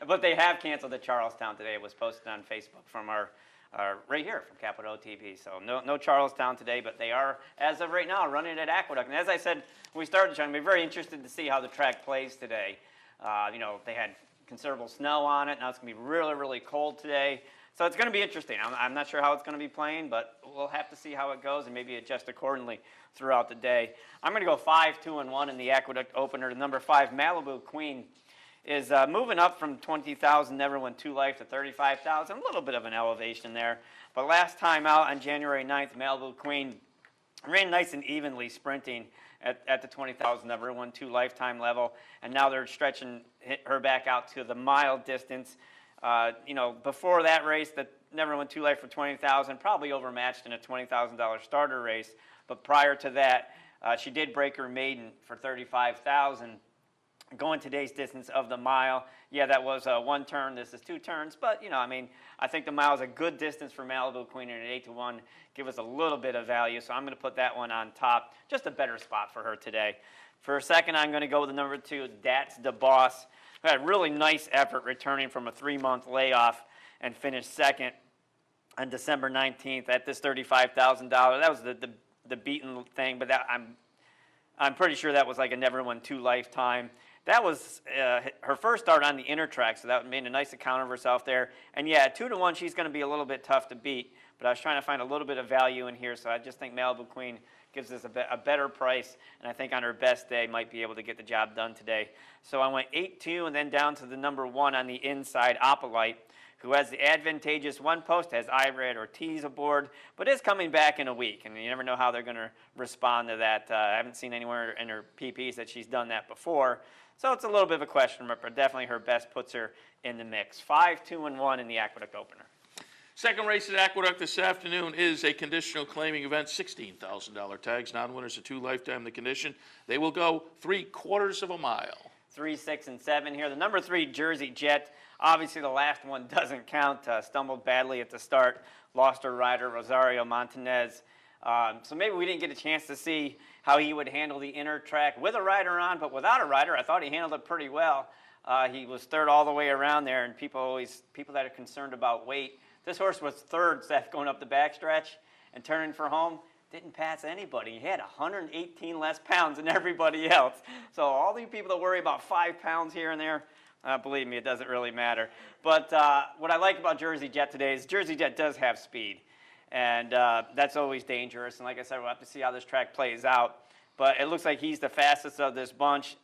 But they have canceled the Charlestown today. It was posted on Facebook from our right here from Capital OTB. So no Charlestown today, but they are, as of right now, running at Aqueduct. And as I said when we started, John, we're very interested to see how the track plays today. You know, they had considerable snow on it. Now it's going to be really, really cold today. So it's going to be interesting. I'm not sure how it's going to be playing, but we'll have to see how it goes and maybe adjust accordingly throughout the day. I'm going to go 5-2-1 in the Aqueduct opener. The number 5, Malibu Queen, is moving up from 20,000, never won 2 life, to 35,000. A little bit of an elevation there. But last time out on January 9th, Malibu Queen ran nice and evenly sprinting at the 20,000, never won 2 lifetime level. And now they're stretching her back out to the mile distance. You know, before that race, that never won 2 life for 20,000, probably overmatched in a $20,000 starter race. But prior to that, she did break her maiden for 35,000. Going today's distance of the mile, yeah, that was 1 turn. This is 2 turns, but you know, I mean, I think the mile is a good distance for Malibu Queen, and at 8-1, give us a little bit of value. So I'm going to put that one on top. Just a better spot for her today. For a second, I'm going to go with the number 2, That's the Boss. Who had a really nice effort returning from a 3-month layoff and finished second on December 19th at this $35,000. That was the beaten thing, but that I'm pretty sure that was like a never won 2 lifetime. That was her first start on the inner track, so that made a nice account of herself there. And yeah, at 2-1, she's going to be a little bit tough to beat, but I was trying to find a little bit of value in here, so I just think Malibu Queen gives us a better price, and I think on her best day might be able to get the job done today. So I went 8-2 and then down to the number 1 on the inside, Opalite, who has the advantageous 1 post, has Irad Ortiz aboard, but is coming back in a week, and you never know how they're going to respond to that. I haven't seen anywhere in her PPs that she's done that before. So it's a little bit of a question mark, but definitely her best puts her in the mix. 5-2-1 in the Aqueduct opener. Second race at Aqueduct this afternoon is a conditional claiming event, $16,000 tags, non-winners of 2 lifetime the condition. They will go 3/4 of a mile. 3, 6, and 7 here. The number 3, Jersey Jet. Obviously, the last one doesn't count. Stumbled badly at the start. Lost her rider, Rosario Montanez. So maybe we didn't get a chance to see how he would handle the inner track with a rider on, but without a rider, I thought he handled it pretty well. He was third all the way around there, and people that are concerned about weight. This horse was third, Seth, going up the backstretch and turning for home. Didn't pass anybody. He had 118 less pounds than everybody else. So all the people that worry about 5 pounds here and there, believe me, it doesn't really matter. But what I like about Jersey Jet today is Jersey Jet does have speed. And that's always dangerous. And like I said, we'll have to see how this track plays out. But it looks like he's the fastest of this bunch.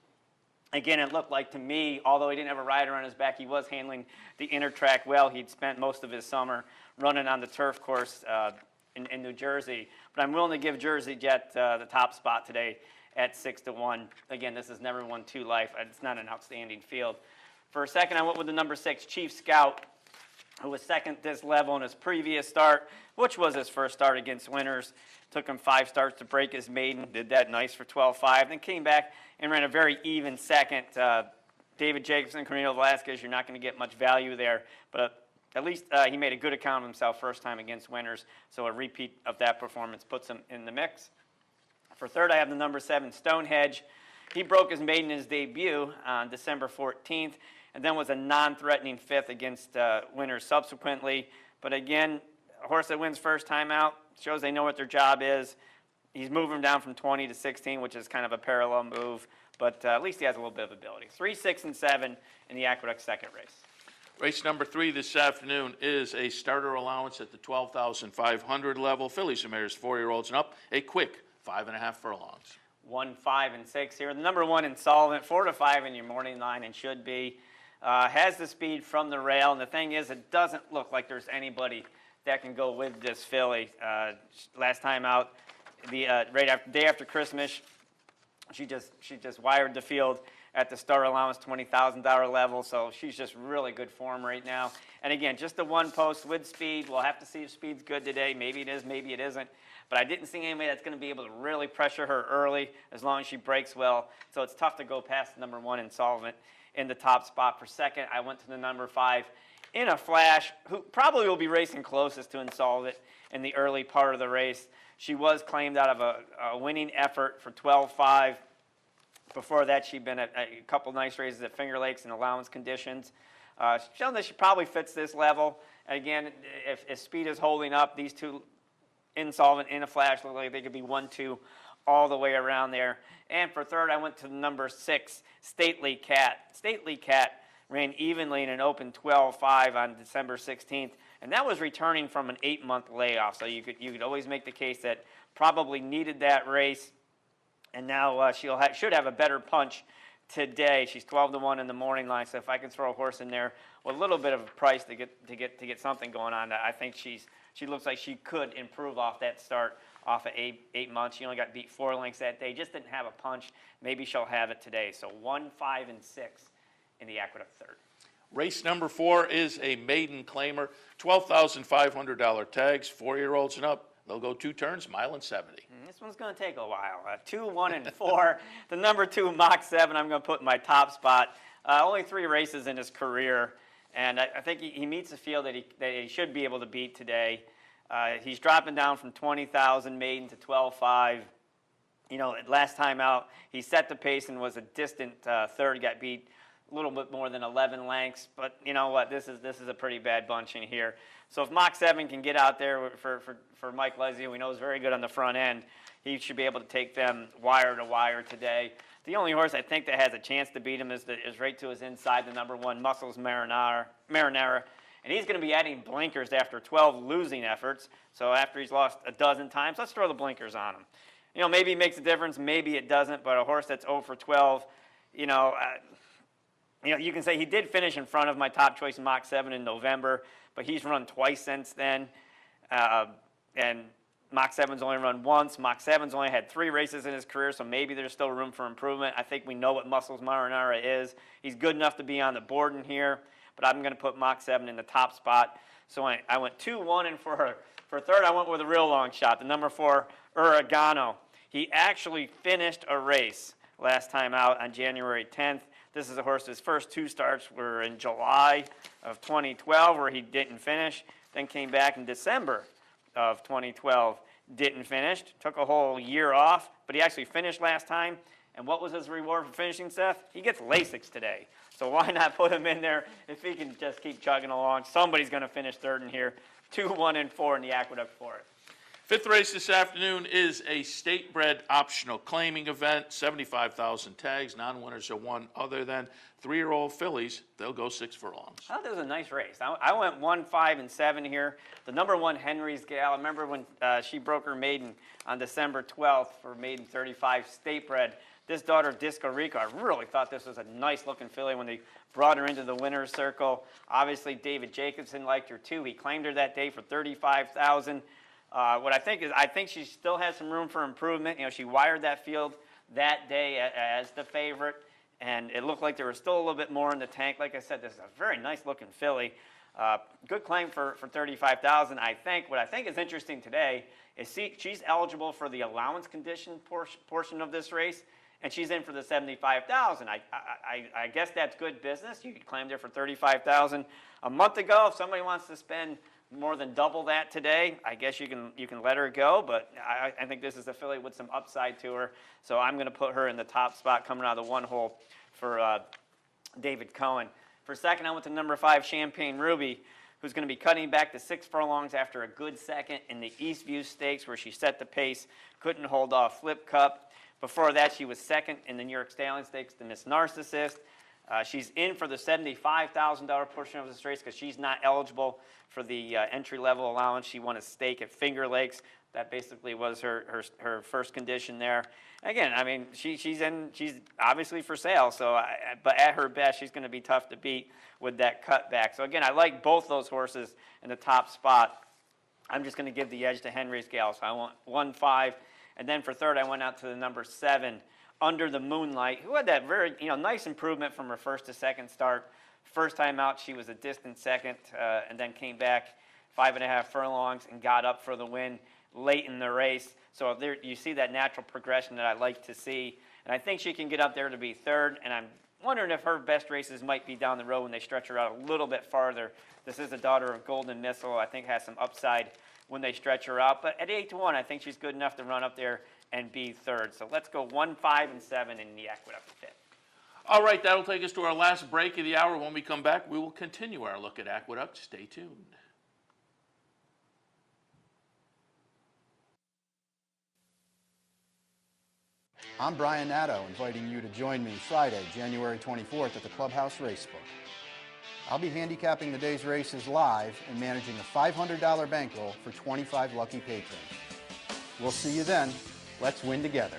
Again, it looked like to me, although he didn't have a rider on his back, he was handling the inner track well. He'd spent most of his summer running on the turf course in New Jersey. But I'm willing to give Jersey Jet the top spot today at 6-1. Again, this has never won 2 Life. It's not an outstanding field. For a second, I went with the number 6, Chief Scout, who was second this level in his previous start, which was his first start against Winners. Took him 5 starts to break his maiden, did that nice for 12.5, then came back and ran a very even second. David Jacobson, Carino Velasquez, you're not going to get much value there, but at least he made a good account of himself first time against Winners, so a repeat of that performance puts him in the mix. For third, I have the number 7, Stonehenge. He broke his maiden in his debut on December 14th, and then was a non-threatening 5th against Winners subsequently. But again, a horse that wins first time out shows they know what their job is. He's moving him down from 20 to 16, which is kind of a parallel move, but at least he has a little bit of ability. 3, 6, and 7 in the Aqueduct second race. Race number 3 this afternoon is a starter allowance at the 12,500 level. Fillies and Mares, 4-year-olds and up, a quick 5.5 furlongs. 1, 5, and 6 here. The number 1 Insolvent, 4 to 5 in your morning line and should be. Has the speed from the rail, and the thing is, it doesn't look like there's anybody that can go with this filly. Last time out, day after Christmas, she just wired the field at the star allowance $20,000 level, so she's just really good form right now. And again, just the one post with speed. We'll have to see if speed's good today. Maybe it is, maybe it isn't. But I didn't see anybody that's going to be able to really pressure her early as long as she breaks well. So it's tough to go past the number 1 Insolvent in the top spot. For second, I went to the number 5, In a Flash, who probably will be racing closest to Insolvent in the early part of the race. She was claimed out of a winning effort for 12.5. Before that, she'd been at a couple nice races at Finger Lakes in allowance conditions. Shown that she probably fits this level. And again, if speed is holding up, these two, Insolvent, In a Flash, look like they could be 1-2 all the way around there. And for third, I went to the number 6, Stately Cat. Stately Cat ran evenly in an open 12.5 on December 16th, and that was returning from an 8-month layoff. So you could always make the case that probably needed that race, and now should have a better punch today. She's 12-1 in the morning line, so if I can throw a horse in there with a little bit of a price to get something going on, I think she looks like she could improve off that start off of 8 months. She only got beat 4 lengths that day, just didn't have a punch. Maybe she'll have it today. So 1, 5, and 6 in the Aqueduct third. Race number 4 is a maiden claimer, $12,500 tags, 4-year-olds and up. They'll go 2 turns, 1.70 miles. This one's going to take a while. 2, 1, and 4. The number 2, Mach 7, I'm going to put in my top spot. Only 3 races in his career, and I think he meets the field that he should be able to beat today. He's dropping down from 20,000 maiden to 12.5. You know, last time out, he set the pace and was a distant third, got beat a little bit more than 11 lengths. But you know what? This is a pretty bad bunch in here. So if Mach 7 can get out there for Mike Leslie, who we know is very good on the front end, he should be able to take them wire to wire today. The only horse I think that has a chance to beat him is right to his inside, the number 1, Muscles Marinara. And he's going to be adding blinkers after 12 losing efforts. So after he's lost a dozen times, let's throw the blinkers on him. You know, maybe it makes a difference, maybe it doesn't, but a horse that's 0 for 12, you know, you can say he did finish in front of my top choice Mach 7 in November, but he's run twice since then. And Mach 7's only run once. Mach 7's only had 3 races in his career, so maybe there's still room for improvement. I think we know what Muscles Marinara is. He's good enough to be on the board in here, but I'm going to put Mach 7 in the top spot. So I went 2, 1, and for third, I went with a real long shot, the number 4, Oregano. He actually finished a race last time out on January 10th. This is a horse, his first 2 starts were in July of 2012, where he didn't finish, then came back in December of 2012 didn't finish, took a whole year off, but he actually finished last time. And what was his reward for finishing, Seth? He gets Lasix today. So why not put him in there if he can just keep chugging along? Somebody's going to finish third in here. 2, 1, and 4 in the Aqueduct for it. Fifth race this afternoon is a state-bred optional claiming event. 75,000 tags. Non-winners are one other than 3-year-old fillies. They'll go 6 furlongs. I thought that was a nice race. I went 1, 5, and 7 here. The number 1 Henry's Gal. I remember when she broke her maiden on December 12th for maiden 35 state-bred. This daughter, Disco Rico, I really thought this was a nice-looking filly when they brought her into the winner's circle. Obviously, David Jacobson liked her too. He claimed her that day for $35,000. What I think is, I think she still has some room for improvement. You know, she wired that field that day as the favorite, and it looked like there was still a little bit more in the tank. Like I said, this is a very nice-looking filly. Good claim for $35,000. I think what I think is interesting today is she's eligible for the allowance condition portion of this race, and she's in for the $75,000. I guess that's good business. You could claim there for $35,000 a month ago. If somebody wants to spend more than double that today, I guess you can let her go. But I think this is a filly with some upside to her, so I'm going to put her in the top spot coming out of the 1 hole for David Cohen. For second, I went to number 5, Champagne Ruby, who's going to be cutting back to 6 furlongs after a good second in the Eastview Stakes, where she set the pace, couldn't hold off Flip Cup. Before that, she was second in the New York Stallion Stakes to Miss Narcissist. She's in for the $75,000 portion of this race because she's not eligible for the entry-level allowance. She won a stake at Finger Lakes. That basically was her first condition there. Again, I mean, she's obviously for sale. So, but at her best, she's going to be tough to beat with that cutback. So again, I like both those horses in the top spot. I'm just going to give the edge to Henry's Gal. So I want 1, 5. And then for third, I went out to the number 7, Under the Moonlight, who had that very nice improvement from her first to second start. First time out, she was a distant second, and then came back 5.5 furlongs and got up for the win late in the race. So there, you see that natural progression that I like to see. And I think she can get up there to be third, and I'm wondering if her best races might be down the road when they stretch her out a little bit farther. This is a daughter of Golden Missile. I think has some upside when they stretch her out. But at 8-1, I think she's good enough to run up there and be third. So let's go 1, 5, and 7 in the Aqueduct pit. All right, that'll take us to our last break of the hour. When we come back, we will continue our look at Aqueduct. Stay tuned. I'm Brian Nadeau, inviting you to join me Friday, January 24th at the Clubhouse Racebook. I'll be handicapping the day's races live and managing a $500 bankroll for 25 lucky patrons. We'll see you then. Let's win together.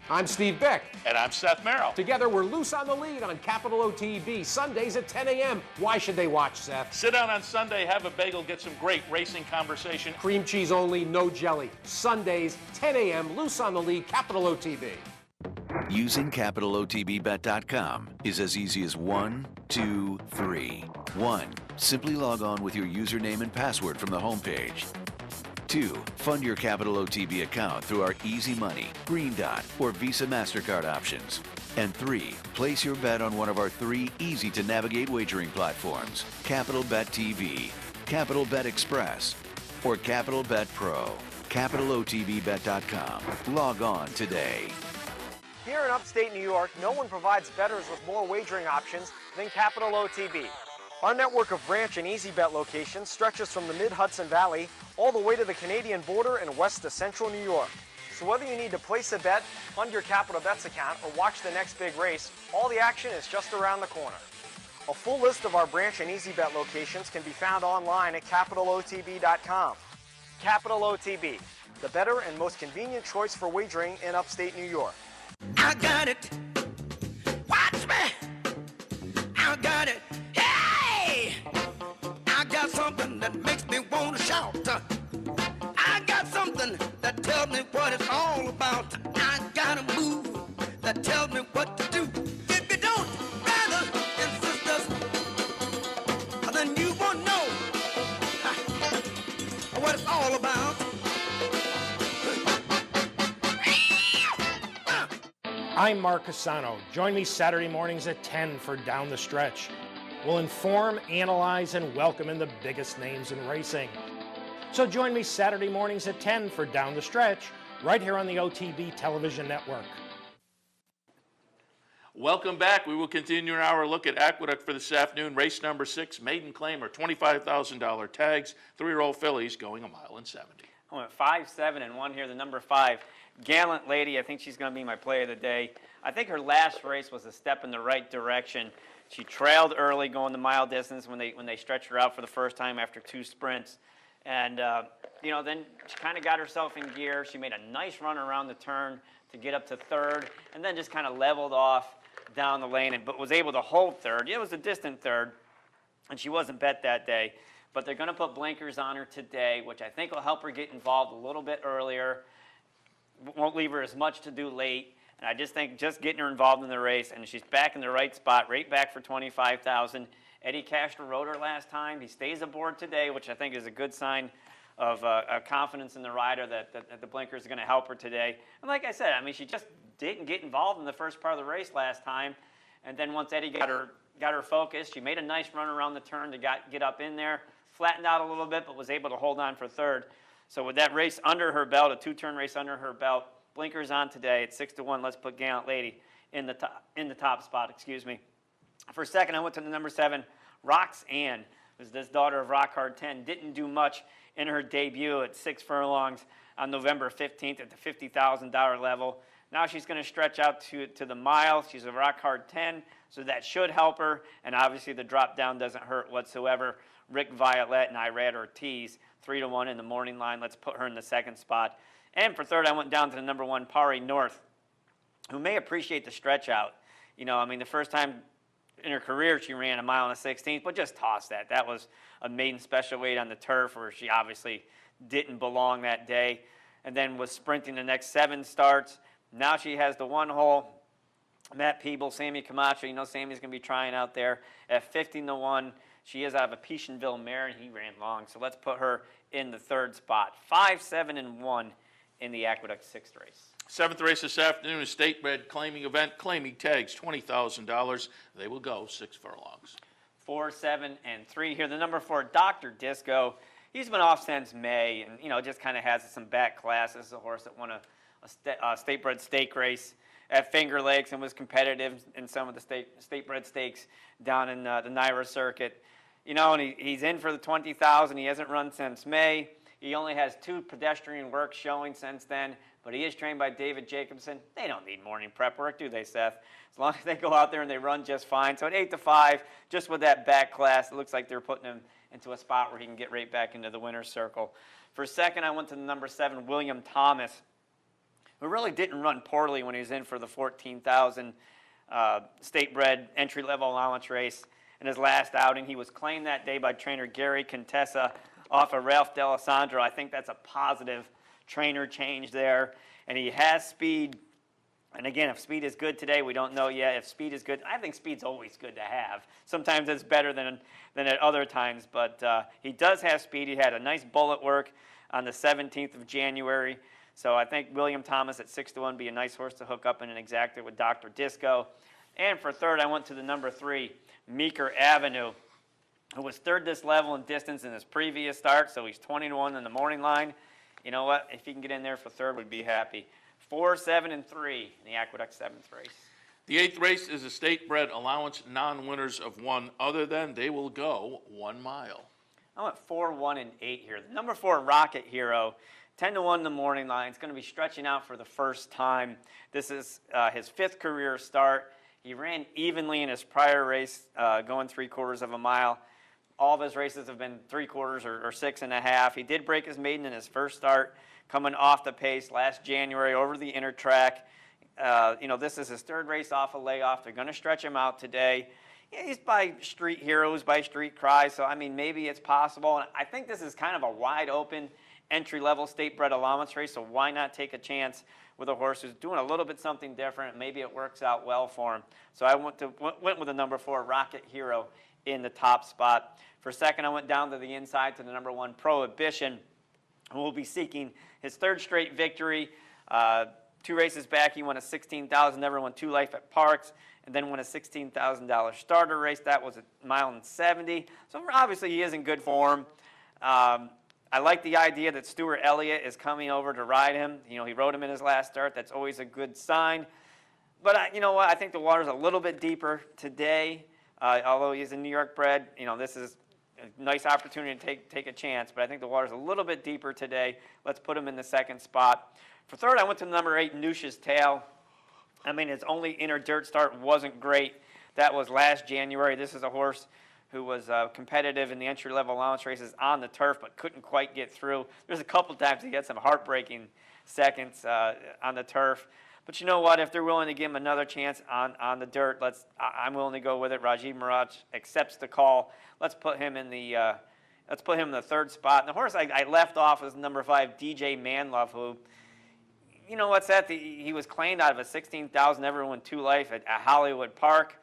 I'm Steve Beck. And I'm Seth Merrill. Together, we're loose on the lead on Capital OTB, Sundays at 10 a.m. Why should they watch, Seth? Sit down on Sunday, have a bagel, get some great racing conversation. Cream cheese only, no jelly. Sundays, 10 a.m., loose on the lead, Capital OTB. Using CapitalOTBBet.com is as easy as 1, 2, 3. 1. Simply log on with your username and password from the homepage. 2. Fund your Capital OTB account through our Easy Money, Green Dot, or Visa MasterCard options. And 3. Place your bet on one of our 3 easy-to-navigate wagering platforms, Capital Bet TV, Capital Bet Express, or Capital Bet Pro. CapitalOTBBet.com. Log on today. Here in upstate New York, no one provides bettors with more wagering options than Capital OTB. Our network of branch and easy bet locations stretches from the mid-Hudson Valley all the way to the Canadian border and west to central New York. So whether you need to place a bet, fund your Capital Bets account, or watch the next big race, all the action is just around the corner. A full list of our branch and easy bet locations can be found online at CapitalOTB.com. Capital OTB, the better and most convenient choice for wagering in upstate New York. I got it. Watch me. I got it. Hey! I got something that makes me want to shout. I got something that tells me what it's all about. I got a move that tells me what to do. If you don't, brothers and sisters, then you won't know what it's all about. I'm Mark Cassano. Join me Saturday mornings at 10 for Down the Stretch. We'll inform, analyze, and welcome in the biggest names in racing. So join me Saturday mornings at 10 for Down the Stretch, right here on the OTB Television Network. Welcome back. We will continue our look at Aqueduct for this afternoon. Race number 6, Maiden Claimer, $25,000 tags, 3-year-old fillies going 1 mile and 70. I went 5, 7, and 1 here. The number 5, Gallant Lady. I think she's going to be my play of the day. I think her last race was a step in the right direction. She trailed early going the mile distance when they stretched her out for the first time after 2 sprints. And, then she kind of got herself in gear. She made a nice run around the turn to get up to 3rd, and then just kind of leveled off down the lane, but was able to hold 3rd. It was a distant 3rd, and she wasn't bet that day. But they're going to put blinkers on her today, which I think will help her get involved a little bit earlier. Won't leave her as much to do late. And I just think just getting her involved in the race, and she's back in the right spot, right back for $25,000. Eddie Castro rode her last time. He stays aboard today, which I think is a good sign of confidence in the rider that the blinkers are going to help her today. And like I said, she just didn't get involved in the first part of the race last time. And then once Eddie got her focused, she made a nice run around the turn to get up in there, flattened out a little bit, but was able to hold on for 3rd. So with that race under her belt, a 2-turn race under her belt, blinkers on today at 6-1. Let's put Gallant Lady in the top spot. Excuse me. For second, I went to the number 7, Roxanne. Was this daughter of Rock Hard 10. Didn't do much in her debut at 6 furlongs on November 15th at the $50,000 level. Now she's going to stretch out to the mile. She's a Rock Hard 10, so that should help her. And obviously the drop down doesn't hurt whatsoever. Rick Violet and Irad Ortiz, 3-1 in the morning line. Let's put her in the second spot. And for third, I went down to the number 1, Pari North, who may appreciate the stretch out. The first time in her career she ran 1 mile and a 16th, but just tossed that. That was a maiden special weight on the turf where she obviously didn't belong that day, and then was sprinting the next 7 starts. Now she has the 1 hole. Matt Peeble, Sammy Camacho, Sammy's going to be trying out there at 15-1. She is out of a Petionville mare, and he ran long, so let's put her in the 3rd spot. 5, 7, and 1 in the Aqueduct 6th race. 7th race this afternoon is state bred claiming event. Claiming tags, $20,000. They will go 6 furlongs. 4, 7, and 3 here. The number 4, Dr. Disco. He's been off since May, and just kind of has some back class. This is a horse that won a state bred stake race at Finger Lakes and was competitive in some of the state bred stakes down in the Naira circuit. And he's in for the $20,000. He hasn't run since May. He only has 2 pedestrian work showing since then, but he is trained by David Jacobson. They don't need morning prep work, do they, Seth? As long as they go out there and they run just fine. So at 8-5, just with that back class, it looks like they're putting him into a spot where he can get right back into the winner's circle. For second, I went to the number 7, William Thomas, who really didn't run poorly when he was in for the $14,000 state-bred entry-level allowance race. In his last outing, he was claimed that day by trainer Gary Contessa off of Ralph D'Alessandro. I think that's a positive trainer change there. And he has speed. And again, if speed is good today, we don't know yet. If speed is good, I think speed's always good to have. Sometimes it's better than at other times, but he does have speed. He had a nice bullet work on the 17th of January. So I think William Thomas at 6-1 be a nice horse to hook up in an exacta with Dr. Disco. And for third, I went to the number 3, Meeker Avenue, who was third this level in distance in his previous start, so he's 20-1 in the morning line. You know what? If he can get in there for third, we'd be happy. 4, 7, and 3 in the Aqueduct 7th race. The 8th race is a state-bred allowance, non-winners of 1 other than. They will go 1 mile. I went 4, 1, and 8 here. The number 4, Rocket Hero, 10-1 in the morning line. It's going to be stretching out for the first time. This is his 5th career start. He ran evenly in his prior race, going 3/4 of a mile. All of his races have been 3/4 or 6.5. He did break his maiden in his first start, coming off the pace last January over the inner track. This is his 3rd race off a layoff. They're going to stretch him out today. Yeah, he's by Street Heroes, by Street Cry, so maybe it's possible. And I think this is kind of a wide open entry-level state-bred allowance race, so why not take a chance with a horse who's doing a little bit something different? Maybe it works out well for him. So I went with the number 4, Rocket Hero, in the top spot. For second, I went down to the inside to the number 1, Prohibition, who will be seeking his 3rd straight victory. 2 races back, he won a $16,000, never won 2 Life at Parks, and then won a $16,000 starter race. That was a 1 mile and 70. So obviously he is in good form. I like the idea that Stuart Elliott is coming over to ride him. You know, he rode him in his last start. That's always a good sign. But you know what? I think the water's a little bit deeper today. Although he's a New York bred, you know, this is a nice opportunity to take a chance. But I think the water's a little bit deeper today. Let's put him in the second spot. For third, I went to number 8, Noosh's Tail. I mean, his only inner dirt start wasn't great. That was last January. This is a horse who was competitive in the entry-level allowance races on the turf, but couldn't quite get through. There's a couple times he had some heartbreaking seconds on the turf. But you know what? If they're willing to give him another chance on the dirt, I'm willing to go with it. Rajiv Maharaj accepts the call. Let's put him in the third spot. And the horse I left off was number 5, DJ Manlove, who, you know what's that? He was claimed out of a 16,000 Everyone 2 Life at Hollywood Park.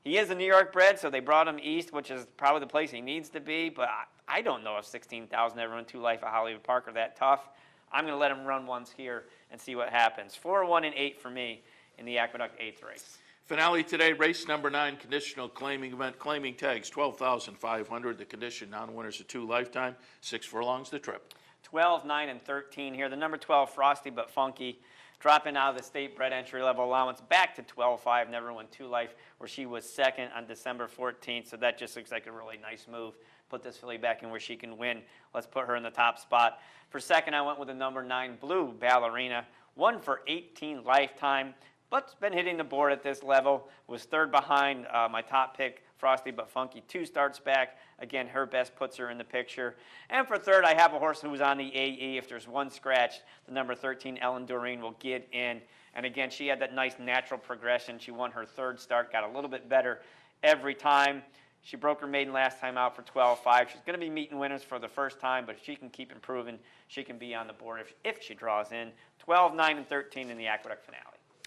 He is a New York bred, so they brought him east, which is probably the place he needs to be. But I don't know if 16,000 Everyone 2 Life at Hollywood Park are that tough. I'm going to let him run once here and see what happens. 4, 1, and 8 for me in the Aqueduct 8th race. Finale today, race number 9, conditional claiming event, claiming tags, 12,500. The condition, non-winners of 2 lifetime, 6 furlongs the trip. 12, 9, and 13 here. The number 12, Frosty But Funky, dropping out of the state bred entry-level allowance back to 12-5, Never Won 2 Life, where she was second on December 14th. So that just looks like a really nice move. Put this filly back in where she can win. Let's put her in the top spot. For second, I went with the number 9, Blue Ballerina. 1 for 18 lifetime, but's been hitting the board at this level. Was third behind my top pick, Frosty But Funky, 2 starts back. Again, her best puts her in the picture. And for third, I have a horse who's on the AE. If there's one scratch, the number 13, Ellen Doreen, will get in. And again, she had that nice natural progression. She won her third start, got a little bit better every time. She broke her maiden last time out for 12-5. She's going to be meeting winners for the first time, but if she can keep improving, she can be on the board if she draws in. 12, 9, and 13 in the Aqueduct finale.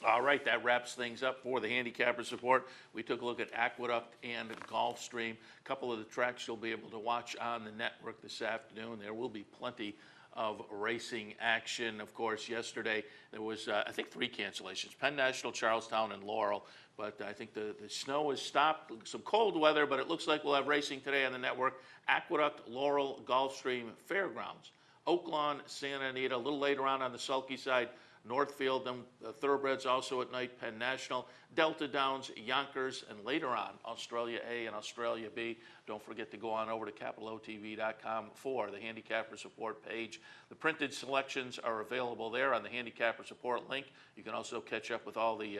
All right, that wraps things up for the Handicappers Report. We took a look at Aqueduct and Gulfstream. A couple of the tracks you'll be able to watch on the network this afternoon. There will be plenty of racing action. Of course, yesterday there was, I think, 3 cancellations. Penn National, Charlestown, and Laurel. But I think the snow has stopped. Some cold weather, but it looks like we'll have racing today on the network. Aqueduct, Laurel, Gulfstream, Fairgrounds, Oaklawn, Santa Anita. A little later on the sulky side, Northfield, them thoroughbreds also at night, Penn National, Delta Downs, Yonkers, and later on, Australia A and Australia B. Don't forget to go on over to capitalotv.com for the Handicappers Report page. The printed selections are available there on the Handicappers Report link. You can also catch up with all the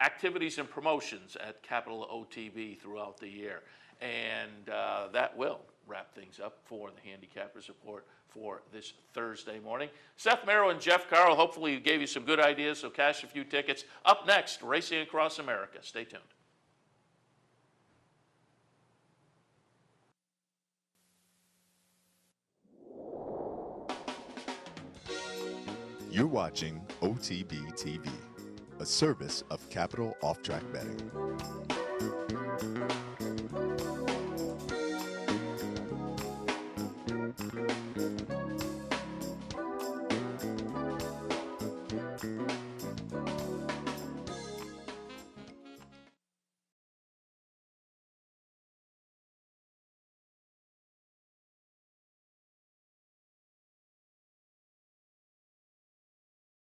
activities and promotions at Capital OTB throughout the year. And that will wrap things up for the Handicappers Report for this Thursday morning. Seth Merrow and Jeff Carl hopefully gave you some good ideas, so cash a few tickets. Up next, Racing Across America. Stay tuned. You're watching OTB TV, a service of Capital Off-Track Betting.